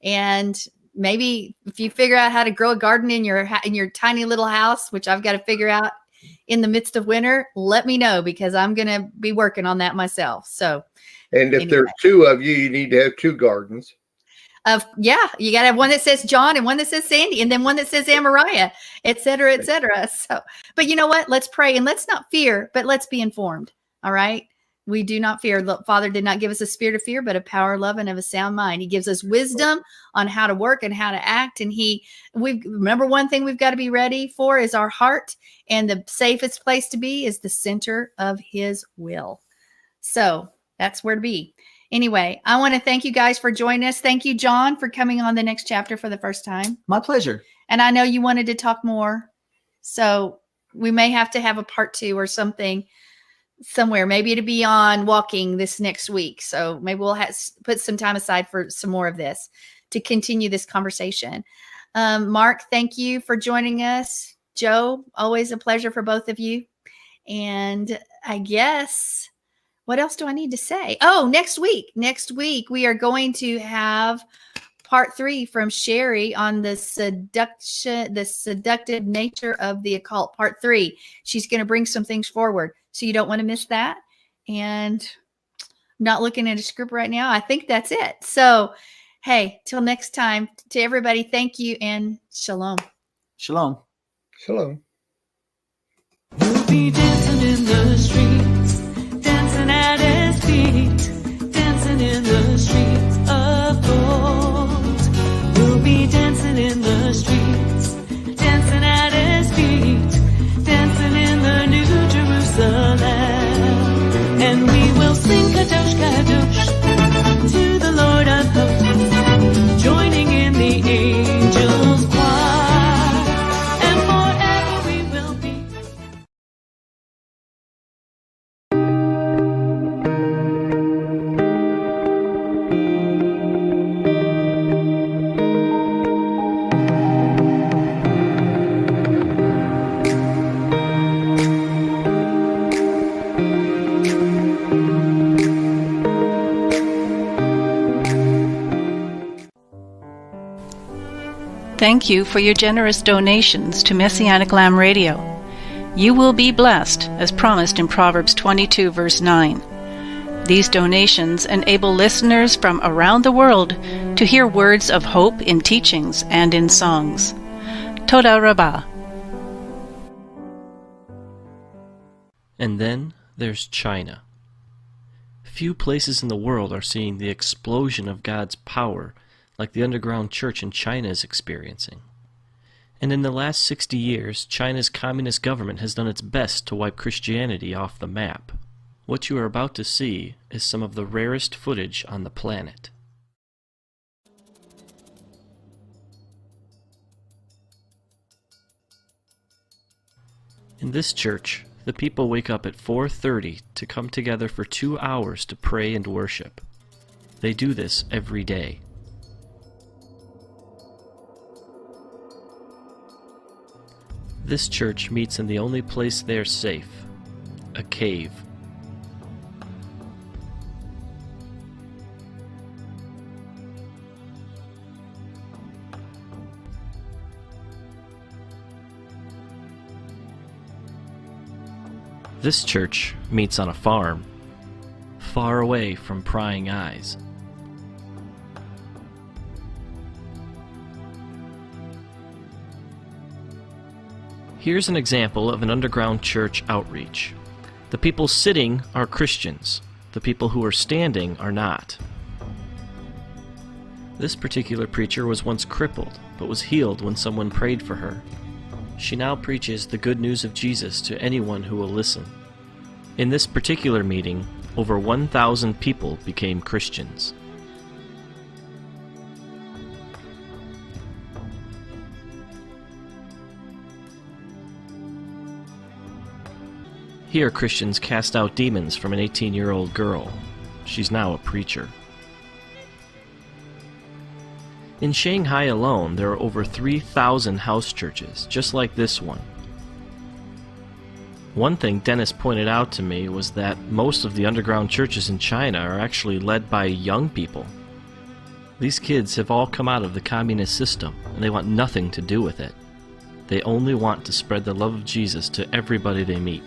And maybe if you figure out how to grow a garden in your tiny little house, which I've got to figure out in the midst of winter, let me know, because I'm going to be working on that myself. So, and if there's two of you, you need to have two gardens. Yeah, you got to have one that says John and one that says Sandy, and then one that says Amariah, et cetera, et cetera. So, but you know what? Let's pray and let's not fear, but let's be informed. All right. We do not fear. Look, Father did not give us a spirit of fear, but of power, love, and of a sound mind. He gives us wisdom on how to work and how to act. And we remember one thing we've got to be ready for is our heart. And the safest place to be is the center of his will. So that's where to be. Anyway, I want to thank you guys for joining us. Thank you, John, for coming on the next chapter for the first time. My pleasure. And I know you wanted to talk more. So we may have to have a part 2 or something somewhere. Maybe it'll be on walking this next week. So maybe we'll put some time aside for some more of this to continue this conversation. Mark, thank you for joining us. Joe, always a pleasure for both of you. And I guess, what else do I need to say? Oh, next week we are going to have part 3 from Sherry on the seductive nature of the occult, part 3. She's going to bring some things forward. So you don't want to miss that. And I'm not looking at a script right now. I think that's it. So, hey, till next time, to everybody, thank you and shalom. Shalom. Shalom. We'll be dancing in the streets, dancing at his feet, dancing in the streets of gold. We'll be dancing in the streets, dancing at his feet, dancing in the New Jerusalem. And we will sing Kadosh, Kadosh to the Lord of hosts, joining in the angels' choir, and forever we will be. Thank you for your generous donations to Messianic Lamb Radio. You will be blessed, as promised in Proverbs 22, verse 9. These donations enable listeners from around the world to hear words of hope in teachings and in songs. Toda Rabbah. And then there's China. Few places in the world are seeing the explosion of God's power like the underground church in China is experiencing. And in the last 60 years, China's communist government has done its best to wipe Christianity off the map. What you are about to see is some of the rarest footage on the planet. In this church, the people wake up at 4:30 to come together for 2 hours to pray and worship. They do this every day. This church meets in the only place they're safe, a cave. This church meets on a farm, far away from prying eyes. Here's an example of an underground church outreach. The people sitting are Christians. The people who are standing are not. This particular preacher was once crippled, but was healed when someone prayed for her. She now preaches the good news of Jesus to anyone who will listen. In this particular meeting, over 1,000 people became Christians. Here, Christians cast out demons from an 18-year-old girl. She's now a preacher. In Shanghai alone, there are over 3,000 house churches, just like this one. One thing Dennis pointed out to me was that most of the underground churches in China are actually led by young people. These kids have all come out of the communist system, and they want nothing to do with it. They only want to spread the love of Jesus to everybody they meet.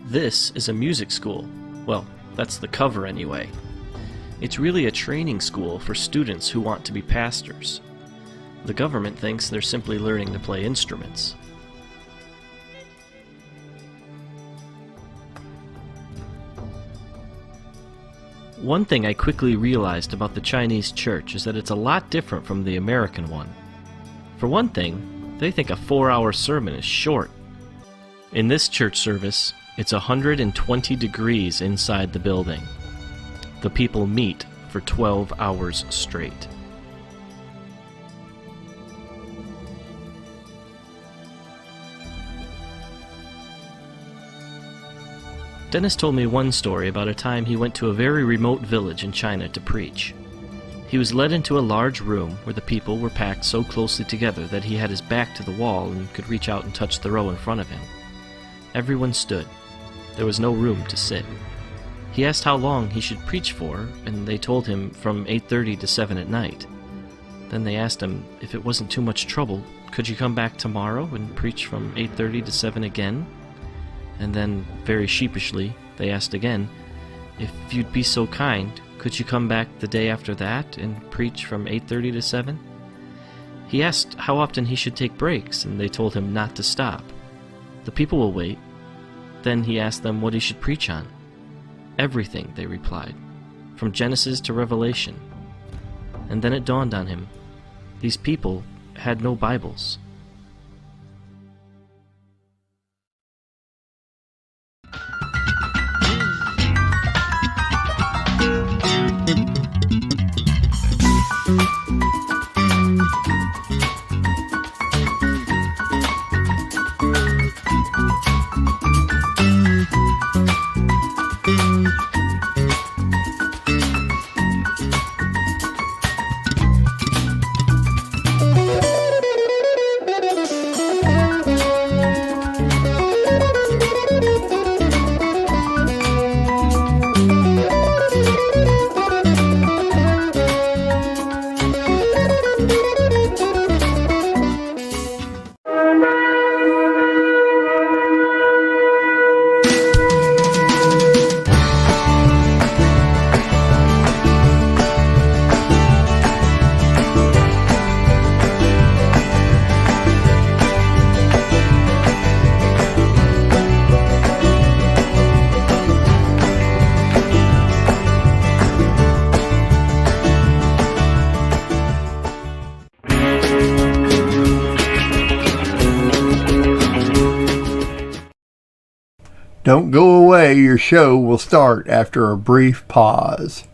This is a music school. Well, that's the cover anyway. It's really a training school for students who want to be pastors. The government thinks they're simply learning to play instruments. One thing I quickly realized about the Chinese church is that it's a lot different from the American one. For one thing, they think a 4-hour sermon is short. In this church service, it's 120 degrees inside the building. The people meet for 12 hours straight. Dennis told me one story about a time he went to a very remote village in China to preach. He was led into a large room where the people were packed so closely together that he had his back to the wall and could reach out and touch the row in front of him. Everyone stood. There was no room to sit. He asked how long he should preach for, and they told him from 8:30 to 7 at night. Then they asked him if it wasn't too much trouble, could you come back tomorrow and preach from 8:30 to 7 again? And then, very sheepishly, they asked again, if you'd be so kind, could you come back the day after that and preach from 8:30 to 7? He asked how often he should take breaks, and they told him not to stop. The people will wait. Then he asked them what he should preach on. Everything, they replied, from Genesis to Revelation. And then it dawned on him, these people had no Bibles. Don't go away, your show will start after a brief pause.